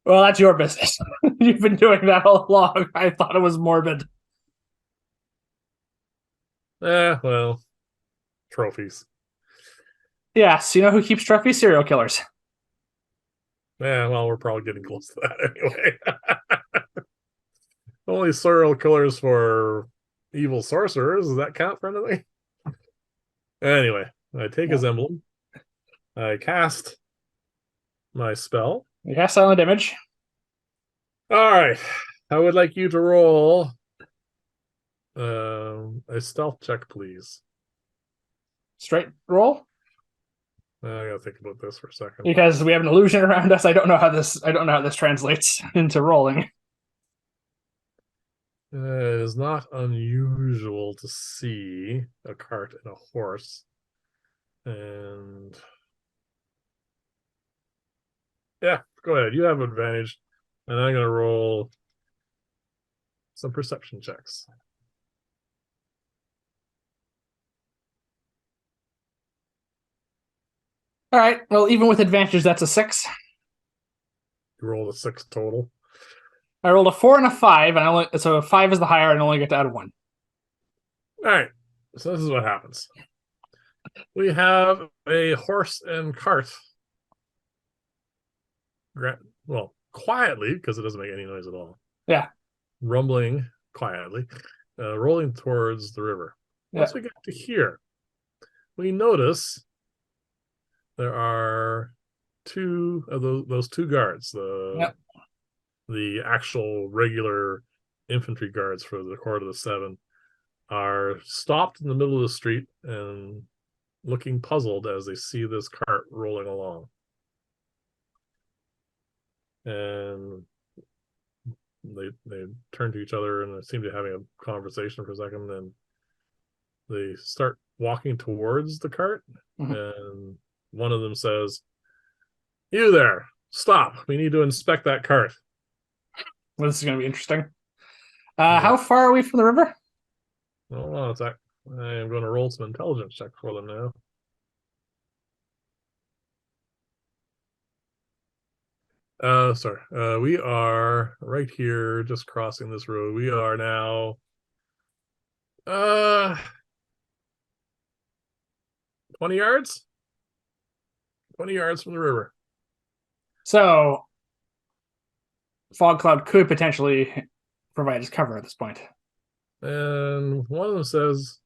Well, that's your business. You've been doing that all along. I thought it was morbid. Well, trophies. Yes, you know who keeps trophies? Serial killers. Yeah, well, we're probably getting close to that anyway. Only serial killers for evil sorcerers. Does that count for anything? Anyway, I take his emblem. I cast my spell. You cast Silent Image. All right. I would like you to roll a stealth check, please. Straight roll. I gotta think about this for a second. Because we have an illusion around us. I don't know how this translates into rolling. It is not unusual to see a cart and a horse. And yeah, go ahead. You have advantage. And I'm going to roll some perception checks. All right. Well, even with advantage, that's a 6. You rolled a 6 total. I rolled a 4 and a 5, and so 5 is the higher, and I only get to add 1. All right. So this is what happens. We have a horse and cart. Well, quietly, because it doesn't make any noise at all. Yeah. Rumbling quietly, rolling towards the river. Once we get to here, we notice there are two of those two guards, the actual regular infantry guards for the Court of the Seven, are stopped in the middle of the street and looking puzzled as they see this cart rolling along. And they turn to each other and seem to be having a conversation for a second. Then they start walking towards the cart, and one of them says, "You there, stop. We need to inspect that cart." Well, this is going to be interesting. How far are we from the river? Hold on a sec. I am going to roll some intelligence check for them now. Sorry. We are right here, just crossing this road. We are now 20 yards? 20 yards from the river. So, Fog Cloud could potentially provide us cover at this point. And one of them says,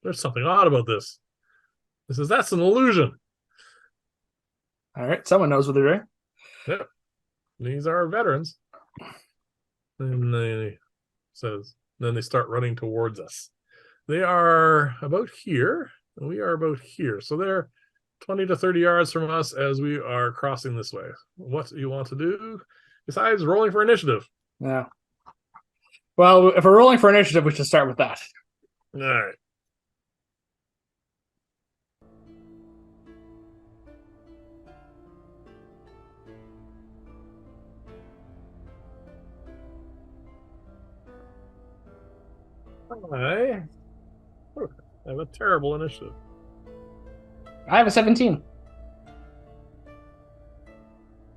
There's something odd about this. He says, that's an illusion. All right, someone knows what they're doing. Yep. These are veterans. And they says, then they start running towards us. They are about here, and we are about here. So they're 20 to 30 yards from us as we are crossing this way. What do you want to do besides rolling for initiative? Yeah. Well, if we're rolling for initiative, we should start with that. All right. I have a terrible initiative. I have a 17.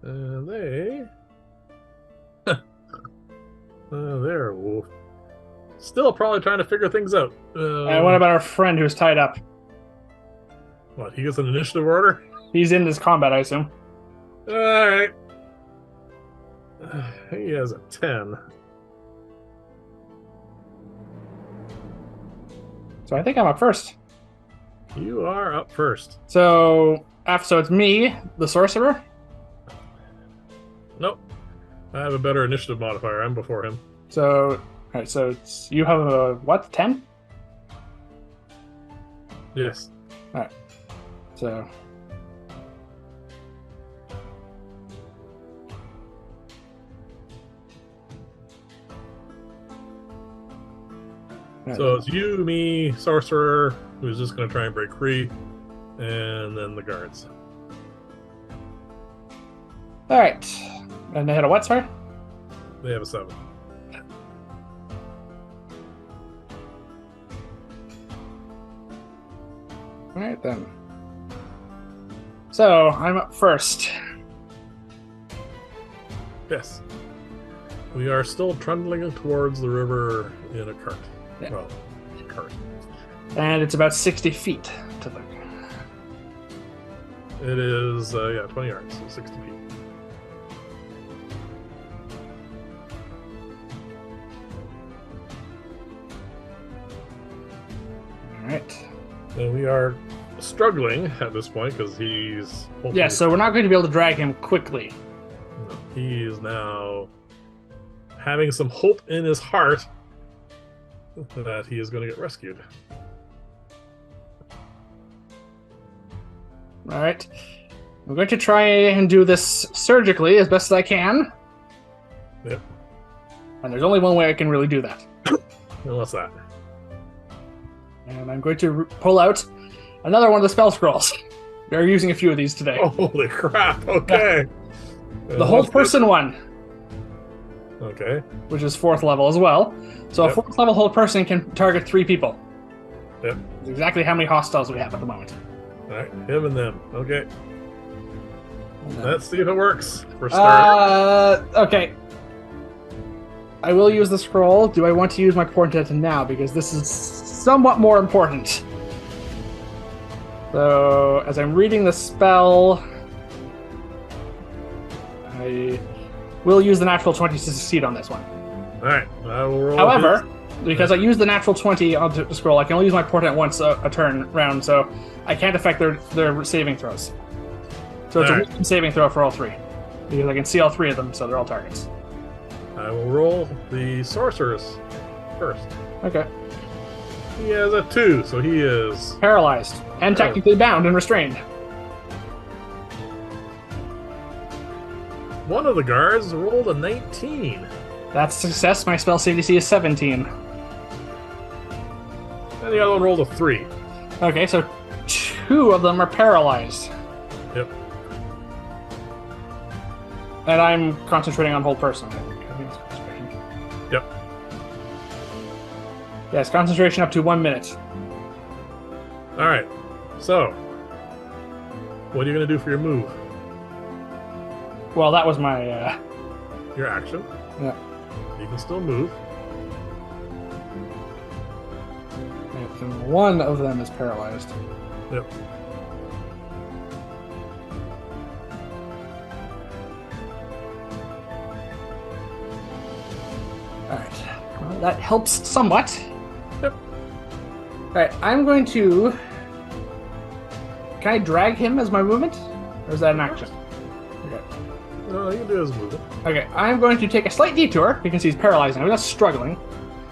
And they... they're still probably trying to figure things out. And what about our friend who's tied up? What, he gets an initiative order? He's in this combat, I assume. All right. He has a 10. So I think I'm up first. You are up first. So it's me, the sorcerer. Nope. I have a better initiative modifier. I'm before him. So, all right. So it's, you have a what? 10? Yes. All right. So. So it's you, me, sorcerer, who's just going to try and break free, and then the guards. All right. And they had a what, sorry? They have a 7. All right, then. So I'm up first. Yes. We are still trundling towards the river in a cart. Yeah. Well, cart. And it's about 60 feet to the... It is, 20 yards, so 60 feet. All right. And we are struggling at this point because he's... Yeah, so we're not going to be able to drag him quickly. No, he is now having some hope in his heart that he is going to get rescued. All right. I'm going to try and do this surgically as best as I can. Yep. And there's only one way I can really do that. And what's that? And I'm going to pull out another one of the spell scrolls. They're using a few of these today. Oh, holy crap. Okay. The whole person one, Okay. which is 4th level as well. So Yep. a 4th level whole person can target 3 people. Yep. That's exactly how many hostiles we have at the moment. All right. Him and them. Okay. Let's see if it works for start. Okay. I will use the scroll. Do I want to use my portent now? Because this is somewhat more important. So, as I'm reading the spell, I will use the natural 20 to succeed on this one. All right. I will roll. However, because I used the natural 20 on the scroll, I can only use my portent once a turn round, so I can't affect their saving throws. So it's a wisdom saving throw for all 3. Because I can see all 3 of them, so they're all targets. I will roll the sorceress first. Okay. He has a 2, so he is... Paralyzed. And technically bound and restrained. One of the guards rolled a 19. That's a success. My spell CDC is 17. And the other one rolled a 3. Okay, so 2 of them are paralyzed. Yep. And I'm concentrating on whole person. Yep. Yes, concentration up to 1 minute. All right. So, what are you going to do for your move? Well, that was my... Your action. Yeah. You can still move. And one of them is paralyzed. Yep. Alright. Well, that helps somewhat. Yep. Alright, I'm going to... Can I drag him as my movement? Or is that an action? Okay. No, you can do his movement. Okay, I'm going to take a slight detour because he's paralyzed now. He's not struggling.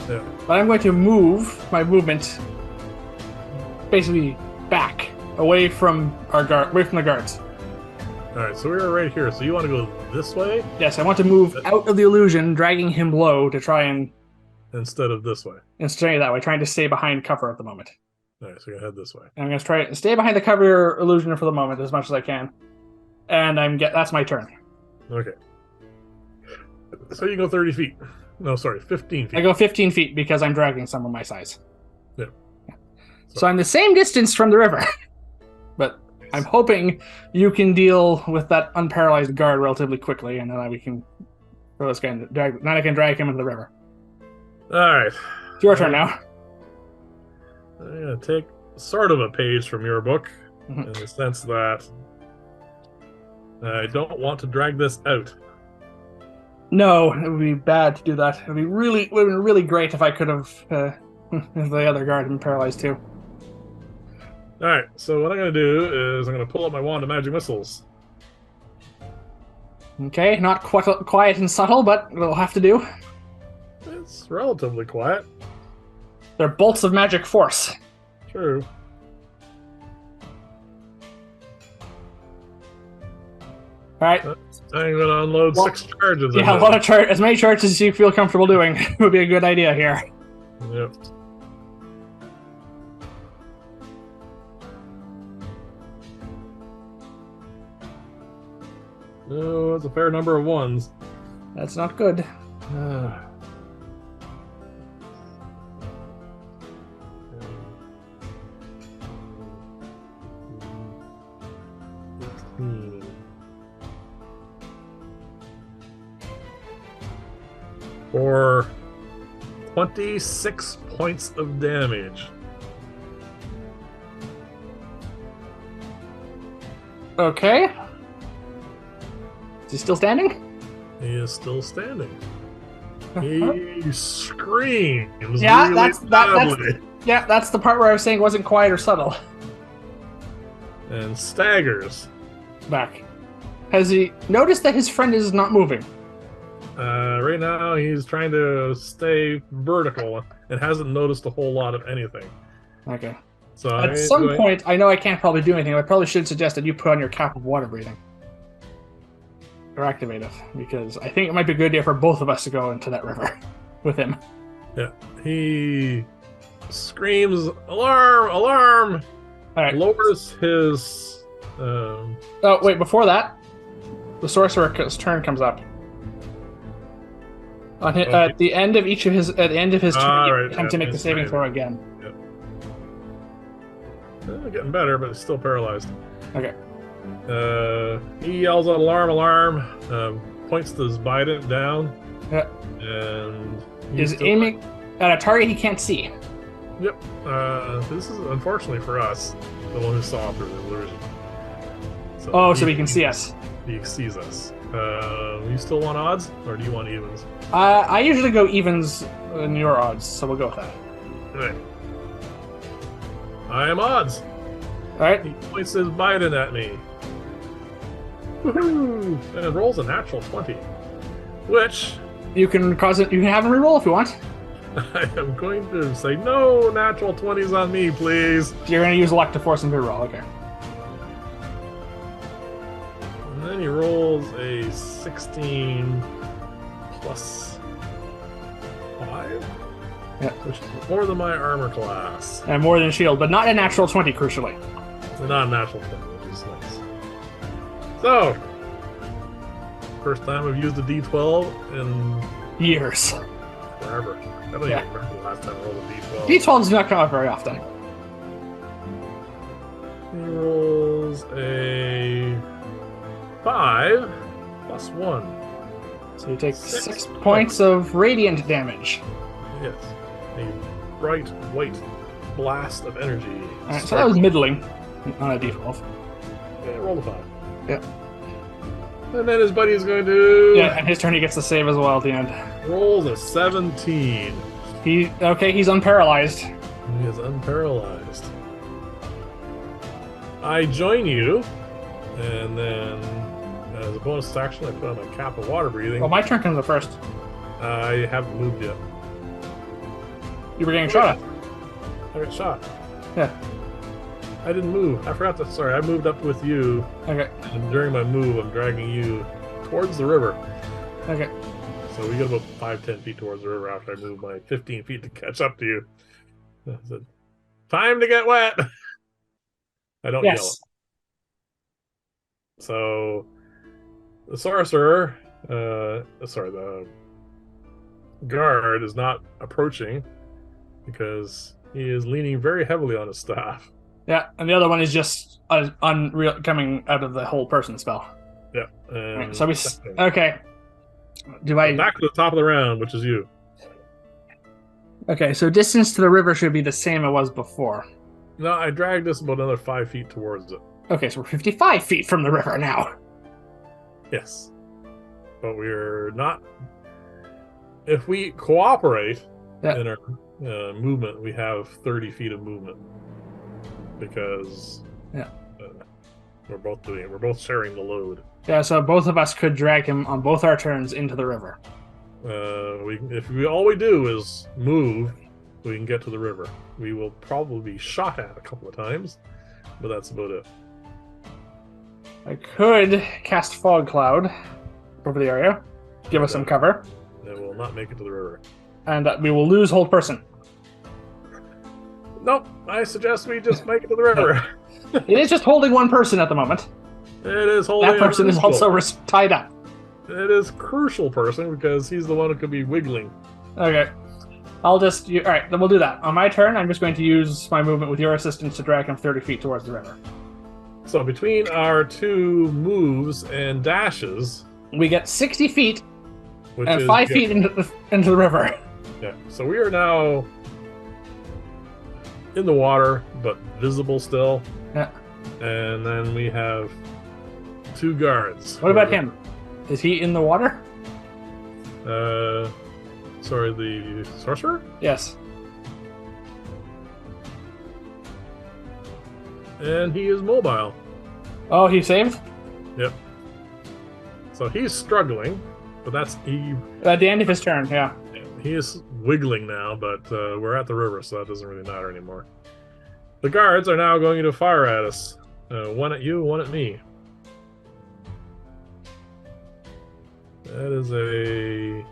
Yeah. But I'm going to move my movement basically back, away from the guards. Alright, so we're right here. So you want to go this way? Yes, I want to move out of the illusion, dragging him low to try and Instead of this way. stay that way, trying to stay behind cover at the moment. Alright, so you're gonna head this way. And I'm going to try to stay behind the cover illusion for the moment as much as I can. And that's my turn. Okay. So you go 30 feet. No, sorry, 15 feet. I go 15 feet because I'm dragging someone my size. Yeah. So I'm the same distance from the river. But I'm hoping you can deal with that unparalyzed guard relatively quickly, and then we can throw this guy in then I can drag him into the river. Alright. It's your turn now. I'm gonna take sort of a page from your book Mhm. in the sense that I don't want to drag this out. No, it would be bad to do that. It would have been really great if I could have if the other guard had been paralyzed too. Alright, so what I'm gonna do is I'm gonna pull up my wand of magic missiles. Okay, not quite quiet and subtle, but it'll have to do. It's relatively quiet. They're bolts of magic force. True. Alright. I'm gonna unload 6 charges. Yeah, as many charges as you feel comfortable doing would be a good idea here. Yep. Oh, that's a fair number of ones. That's not good. Ah. For 26 points of damage. Okay. Is he still standing? He is still standing. He screams. Yeah, really that's loudly that's the part where I was saying it wasn't quiet or subtle. and staggers. Back. Has he noticed that his friend is not moving? Right now, he's trying to stay vertical and hasn't noticed a whole lot of anything. Okay. So At some point, I know I can't probably do anything. I probably should suggest that you put on your cap of water breathing. Or activate it, because I think it might be a good idea for both of us to go into that river with him. Yeah, he screams, "Alarm! Alarm!" All right. Lowers his. Oh wait, before that, the sorcerer's turn comes up. On his, Okay. at the end of his turn, you right, attempt to make the saving throw again. Getting better, but it's still paralyzed. Okay. He yells out, "Alarm! Alarm!" Points his bident down. Yeah. And Is aiming at a target he can't see. Yep. This is unfortunately for us, the one who saw through the illusion. So he can see us. He sees us. You still want odds, or do you want evens? I usually go evens in your odds, so we'll go with that. Right. I am odds. All right. He points his bident at me. Woohoo! And rolls a natural 20, which You can cause it. You can have him reroll if you want. I am going to say no natural 20s on me, please. You're going to use luck to force him to reroll. Okay. And then he rolls a 16 plus 5, Yeah. which is more than my armor class. And more than shield, but not a natural 20, crucially. So not a natural 20, which is nice. So, first time I've used a D12 in Years. forever. I don't Yeah. even remember the last time I rolled a D12. D12 does not come up very often. He rolls a 5 plus 1. So you take 6 6 points of radiant damage. Yes. A bright white blast of energy. All right, so that was middling on a D12. Yeah, roll a 5. Yeah. And then his buddy is going to Yeah, and his turn he gets the save as well at the end. rolls a 17. He's unparalyzed. He is unparalyzed. I join you, and then as a bonus action, I put on my cap of water breathing. Well, my turn comes up first. I haven't moved yet. You were getting shot at. I got shot. Yeah. I didn't move. I forgot to. Sorry, I moved up with you. Okay. And during my move, I'm dragging you towards the river. Okay. So we got about 5-10 feet towards the river after I moved my 15 feet to catch up to you. I said, time to get wet. I don't yell it. So the sorcerer, the guard is not approaching because he is leaning very heavily on his staff. Yeah, and the other one is just unreal coming out of the whole person spell. Yeah. Right, so okay. Back to the top of the round, which is you. Okay, so distance to the river should be the same it was before. No, I dragged us about another 5 feet towards it. Okay, so we're 55 feet from the river now. Yes. But we're not... If we cooperate in our movement, we have 30 feet of movement. Because we're both sharing the load. Yeah, so both of us could drag him on both our turns into the river. If all we do is move, we can get to the river. We will probably be shot at a couple of times, but that's about it. I could cast Fog Cloud over the area, give us some cover. It will not make it to the river. And we will lose hold person. Nope, I suggest we just make it to the river. It is just holding one person at the moment. It is holding that person is also tied up. It is crucial person because he's the one who could be wiggling. Okay. All right, then we'll do that. On my turn, I'm just going to use my movement with your assistance to drag him 30 feet towards the river. So between our two moves and dashes... We get 60 feet and 5 feet into the river. Yeah, so we are now in the water, but visible still. Yeah. And then we have two guards. What about him? Is he in the water? Sorry, the sorcerer? Yes. And he is mobile. Oh, he saved? Yep. So he's struggling, but that's at the end of his turn, yeah. He is wiggling now, but we're at the river, so that doesn't really matter anymore. The guards are now going to fire at us. One at you, one at me. That is a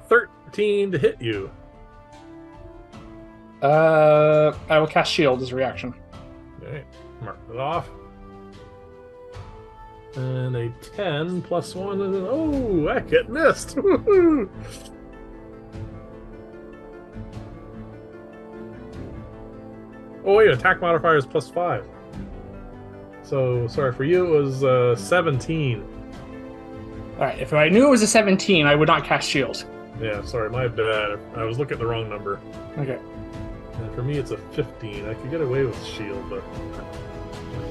13 to hit you. I will cast Shield as a reaction. Okay, mark it off. And a 10 plus 1. And oh, I get missed. Woohoo! Oh, wait, attack modifier is plus 5. So, sorry, for you it was 17. Alright, if I knew it was a 17, I would not cast Shield. Yeah, sorry, my bad. I was looking at the wrong number. Okay. And for me, it's a 15. I could get away with shield, but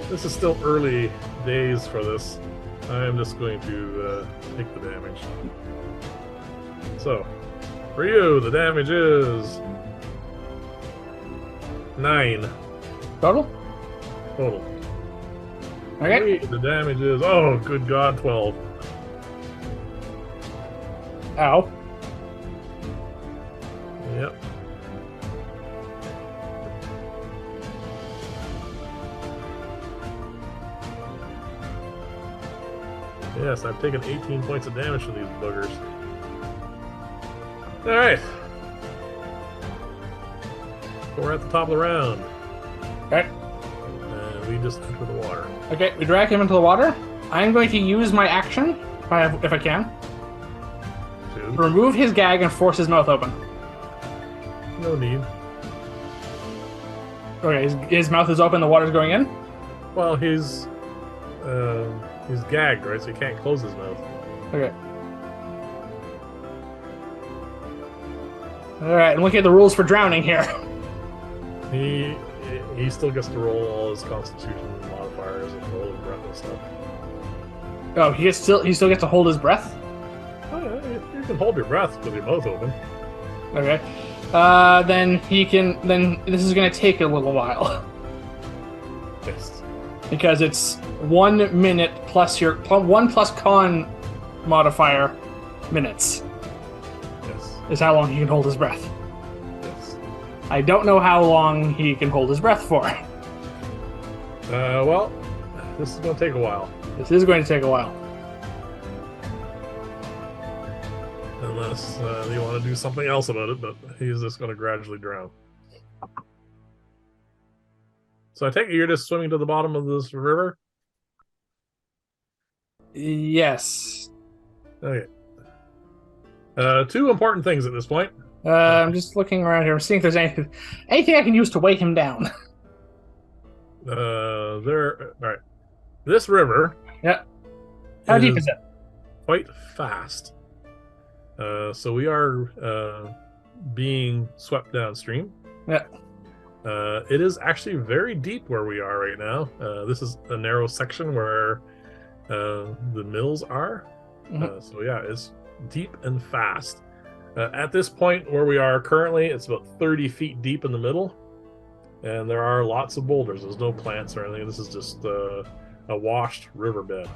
this is still early days for this. I am just going to take the damage. So, for you, the damage is 9. Total? Total. Okay. The damage is, oh, good God, 12. Ow. Yep. Yes, I've taken 18 points of damage from these buggers. Alright. We're at the top of the round. Okay. And we just enter the water. Okay, we drag him into the water. I'm going to use my action, if I can, to remove his gag and force his mouth open. No need. Okay, his mouth is open, the water's going in? Well, he's gagged, right? So he can't close his mouth. Okay. Alright, I'm looking at the rules for drowning here. He still gets to roll all his constitution modifiers and roll his breath and stuff. Oh, he still gets to hold his breath? Oh, yeah, you can hold your breath with your mouth open. Okay. then he can. Then this is going to take a little while Yes. because it's 1 minute plus your 1 plus con modifier minutes Yes. is how long he can hold his breath. Yes. I don't know how long he can hold his breath for. Well, this is going to take a while. This is going to take a while. Unless you want to do something else about it, but he's just going to gradually drown. So I take it you're just swimming to the bottom of this river? Yes. Okay. Two important things at this point. I'm just looking around here. I'm seeing if there's anything I can use to weigh him down. All right. This river. Yeah. How deep is it? Quite fast. So we are being swept downstream. Yeah. It is actually very deep where we are right now. This is a narrow section where the mills are. Mhm. So yeah, it's deep and fast. At this point where we are currently, it's about 30 feet deep in the middle. And there are lots of boulders. There's no plants or anything. This is just a washed riverbed.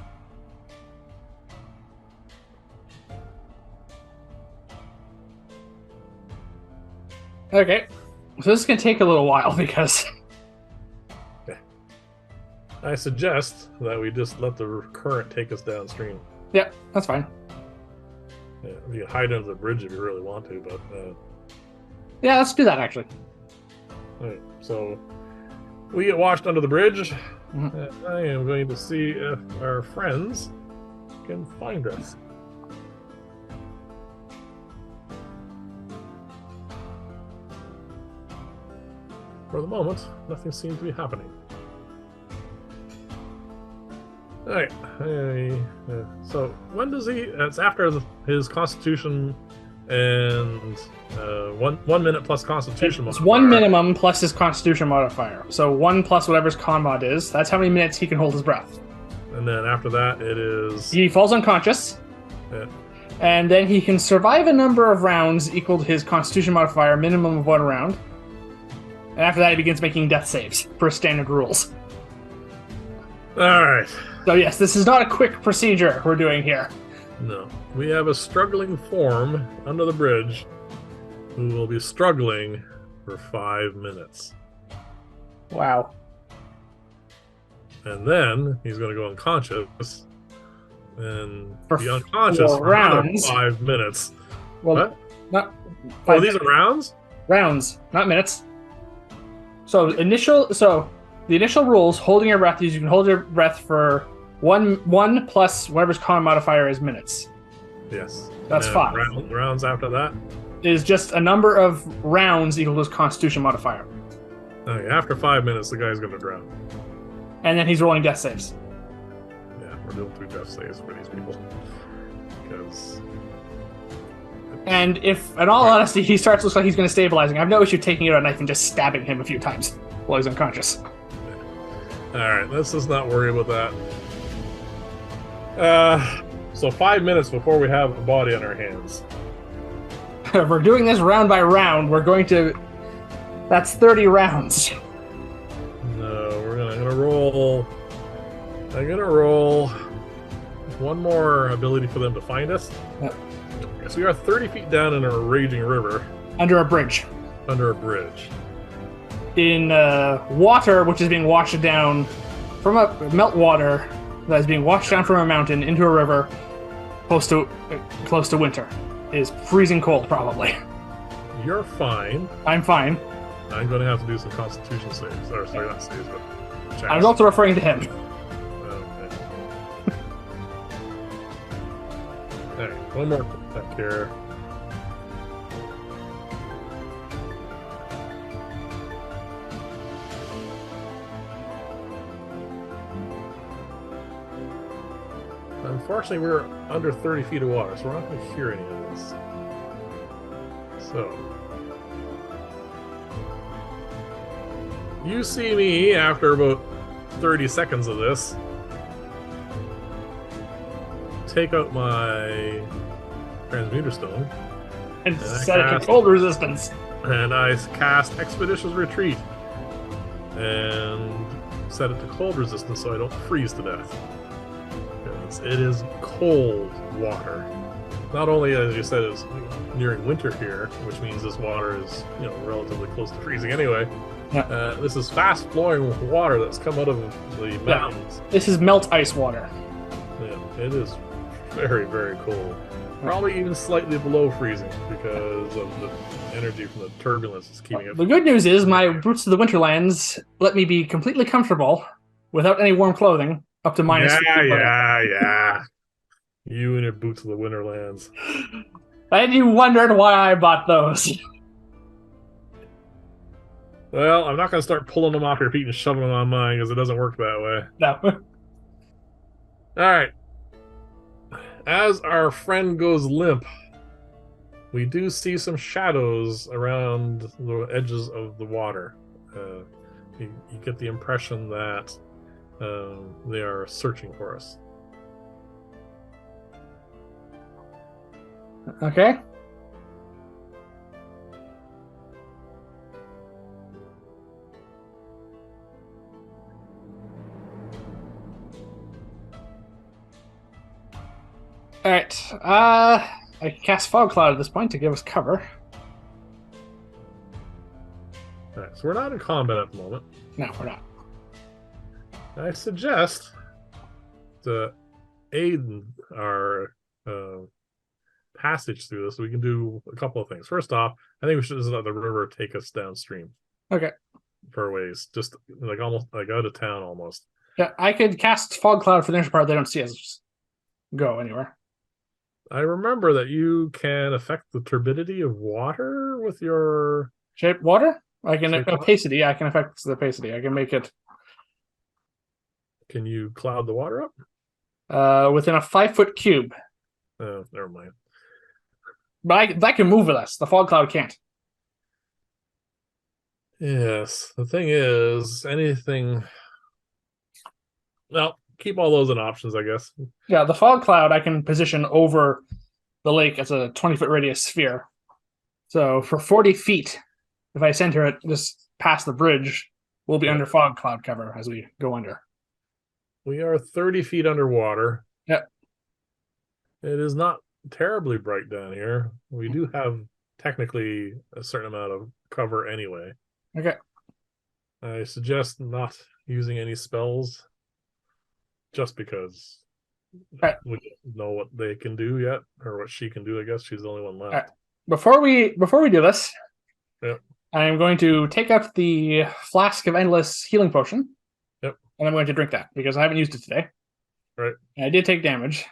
Okay. So this is going to take a little while because I suggest that we just let the current take us downstream. yeah, that's fine. Yeah, you can hide under the bridge if you really want to, but Yeah, let's do that actually. right, so we get washed under the bridge. Mhm. I am going to see if our friends can find us. For the moment, nothing seems to be happening. Alright, so when does he? It's after his Constitution and 1 minute plus Constitution. It's 1 minimum plus his Constitution modifier. So 1 plus whatever's con mod is. That's how many minutes he can hold his breath. And then after that, it is. He falls unconscious. Yeah. And then he can survive a number of rounds equal to his Constitution modifier, minimum of 1 round. And after that, he begins making death saves per standard rules. Alright. So yes, this is not a quick procedure we're doing here. No. We have a struggling form under the bridge who will be struggling for 5 minutes. Wow. And then he's going to go unconscious and For be unconscious 4 for another rounds. 5 minutes. Well, What? not Oh, these are rounds? rounds, not minutes. So the initial rules: holding your breath. You can hold your breath for one plus whatever's con modifier is minutes. Yes. That's And 5. Rounds after that? Is just a number of rounds equal to his Constitution modifier, Okay, after 5 minutes, the guy's going to drown. and then he's rolling death saves. Yeah, we're doing 2 death saves for these people. Because. And if, in all honesty, he looks like he's going to stabilizing, I have no issue taking out a knife and just stabbing him a few times while he's unconscious. Alright, let's just not worry about that. So 5 minutes before we have a body on our hands. If we're doing this round by round, we're going to. That's 30 rounds. No, I'm gonna roll. I'm gonna roll one more ability for them to find us. Yep. So we are 30 feet down in a raging river Under a bridge. under a bridge. In water, which is being washed down from a meltwater that is being washed down from a mountain into a river close to winter. It is freezing cold, probably. You're fine. I'm fine. I'm going to have to do some Constitution saves. Or sorry, not saves, but checks. I was also referring to him. Okay. Alright, one more back here. Unfortunately, we're under 30 feet of water, so we're not going to hear any of this. So, you see me after about 30 seconds of this. Take out my transmuter stone. And I set a cast- controlled resistance. And I cast Expeditious Retreat and set it to cold resistance so I don't freeze to death. Because it is cold water. Not only, as you said, is nearing winter here, which means this water is, relatively close to freezing anyway. Yeah. This is fast flowing water that's come out of the mountains. This is melt ice water. Yeah, it is very, very cold. Probably even slightly below freezing because of the energy from the turbulence is keeping it. The good news is my Roots of the Winterlands let me be completely comfortable without any warm clothing up to minus. Yeah. You and your Boots of the Winterlands. And you wondered why I bought those. Well, I'm not going to start pulling them off your feet and shoving them on mine because it doesn't work that way. No. All right. As our friend goes limp, we do see some shadows around the edges of the water. You get the impression that they are searching for us. Okay. All right. I cast Fog Cloud at this point to give us cover. All right, so we're not in combat at the moment. No, we're not. I suggest to aid our passage through this, we can do a couple of things. First off, I think we should just let the river take us downstream. Okay. For a ways, just like almost like out of town almost. Yeah, I could cast Fog Cloud for the initial part. They don't see us go anywhere. I remember that you can affect the turbidity of water with your Shape water? I can Shape opacity. I can affect the opacity. I can make it. Can you cloud the water up? Within a 5-foot cube. Oh, never mind. But that can move with us. The Fog Cloud can't. Yes. The thing is, anything. Well, keep all those in options, I guess. Yeah, the Fog Cloud I can position over the lake as a 20-foot radius sphere. So for 40 feet, if I center it just past the bridge, we'll be under Fog Cloud cover as we go under. We are 30 feet underwater. Yep. It is not terribly bright down here. We do have technically a certain amount of cover anyway. Okay. I suggest not using any spells just because right. we don't know what they can do yet, or what she can do. I guess she's the only one left. Right. Before we do this, yep. I am going to take out the Flask of Endless Healing Potion. Yep. And I'm going to drink that because I haven't used it today. Right. And I did take damage.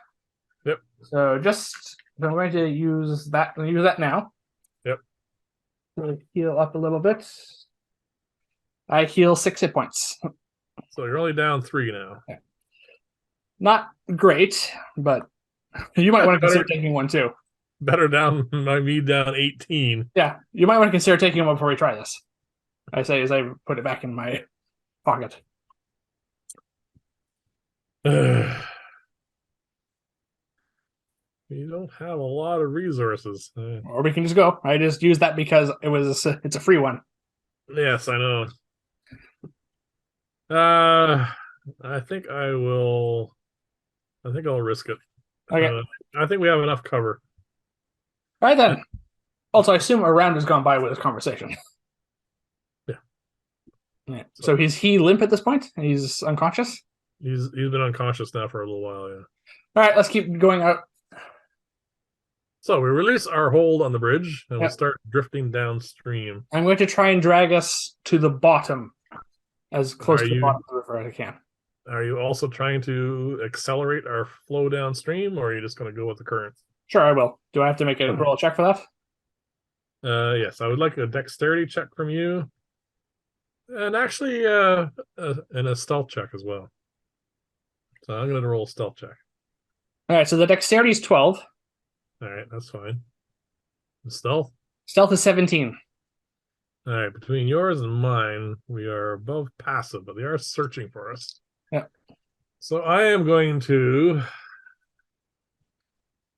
Yep. So I'm going to use that. I'm going to use that now. Yep. So heal up a little bit. I heal 6 hit points. So you're only down 3 now. Okay. Not great, but you might want to consider taking one too. Better down me down 18. Yeah, you might want to consider taking one before we try this. I say as I put it back in my pocket. We don't have a lot of resources. Or we can just go. I just used that because it's a free one. Yes, I know. I think I'll risk it. Okay. I think we have enough cover. All right then. Also, I assume a round has gone by with this conversation. Yeah. So is he limp at this point? He's unconscious? He's been unconscious now for a little while, yeah. All right, let's keep going out. So we release our hold on the bridge and we start drifting downstream. I'm going to try and drag us to the bottom, as close to the bottom of the river as I can. Are you also trying to accelerate our flow downstream, or are you just going to go with the current? Sure, I will. Do I have to make a roll check for that? Yes, I would like a dexterity check from you. And actually, and a stealth check as well. So I'm going to roll a stealth check. All right, so the dexterity is 12. All right, that's fine. The stealth? Stealth is 17. All right, between yours and mine, we are above passive, but they are searching for us. Yeah. So I am going to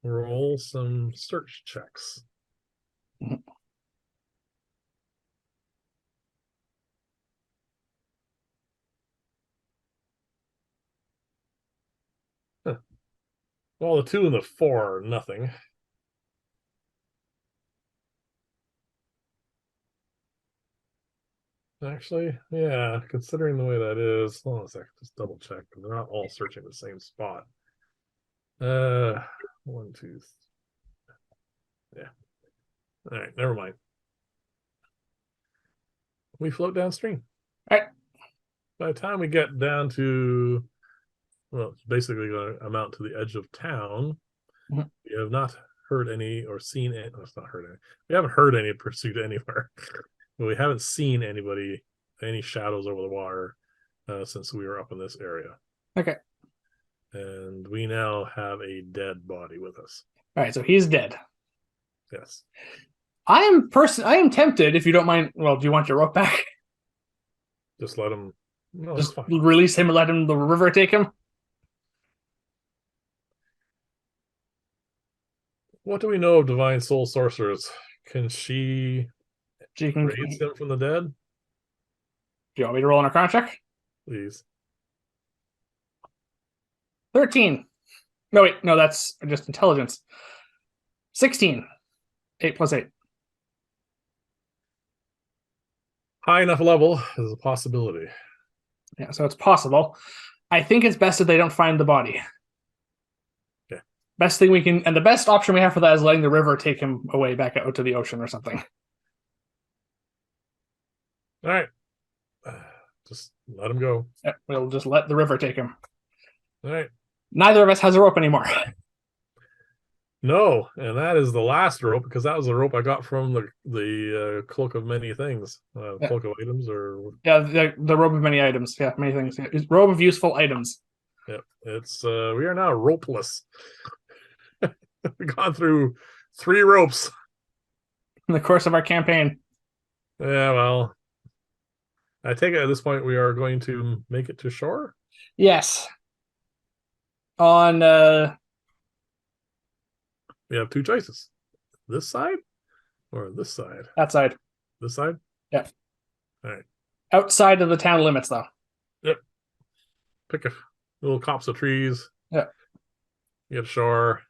roll some search checks. Well, the 2 and the 4 are nothing. Actually, yeah, considering the way that is, hold on a second, just double check. They're not all searching the same spot. 1, 2, yeah. All right, never mind. We float downstream. All right. By the time we get down to, well, it's basically going to amount to the edge of town. Mhm. We have not heard any or seen any. Let's not heard any. We haven't heard any pursuit anywhere, but we haven't seen any shadows over the water since we were up in this area. Okay. And we now have a dead body with us. All right. So he's dead. Yes. I am tempted, if you don't mind. Well, do you want your rope back? Just let him. No, Just it's fine. release him and let him the river take him. What do we know of divine soul sorcerers? Can she So you can. raise him from the dead? Do you want me to roll an Arcana check? Please. 13. No, wait. No, that's just intelligence. 16. 8 plus 8. High enough level is a possibility. Yeah, so it's possible. I think it's best if they don't find the body. Okay. Best thing we can, and the best option we have for that is letting the river take him away back out to the ocean or something. All right. Just let him go. Yeah, we'll just let the river take him. All right. Neither of us has a rope anymore. No, and that is the last rope because that was the rope I got from the cloak of many things, Yeah. cloak of items, or Yeah, the robe of many items. Yeah, many things. Yeah. Robe of useful items. yeah. It's we are now ropeless. We've gone through 3 ropes. In the course of our campaign. Yeah, well, I take it at this point we are going to make it to shore. Yes. On We have 2 choices: this side or this side. that side. This side. Yeah. All right. Outside of the town limits, though. Yep. Pick a little copse of trees. Yeah. Get ashore.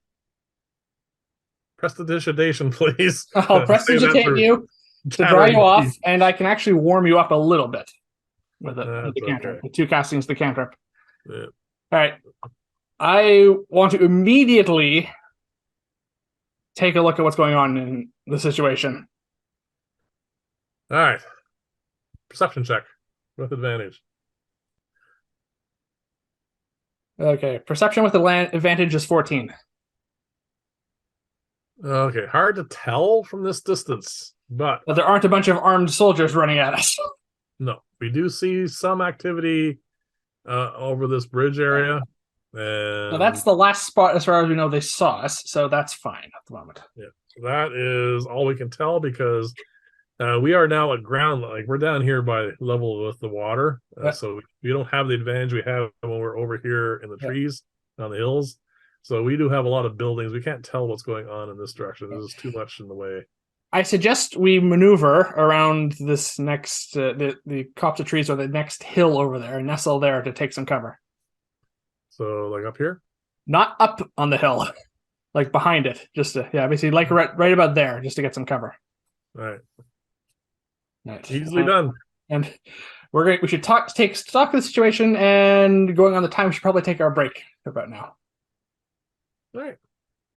Prestidigitation, please. I'll prestidigitate you to dry you off, and I can actually warm you up a little bit with the cantrip. Okay. The 2 castings, the cantrip. Yeah. All right. I want to immediately take a look at what's going on in the situation. All right. Perception check with advantage. Okay. Perception with the land advantage is 14. Okay. Hard to tell from this distance, but There aren't a bunch of armed soldiers running at us. no, we do see some activity over this bridge area. And So that's the last spot, as far as we know, they saw us. So that's fine at the moment. Yeah, that is all we can tell because we are now at ground. Like we're down here by level with the water, so we don't have the advantage we have when we're over here in the trees on the hills. So we do have a lot of buildings. We can't tell what's going on in this direction. This is too much in the way. I suggest we maneuver around this next the copse of trees or the next hill over there, and nestle there to take some cover. So like up here, not up on the hill, like behind it, just to basically like right about there, just to get some cover. All right. Easily done. And we should take stock of the situation, and going on the time, we should probably take our break about now. All right.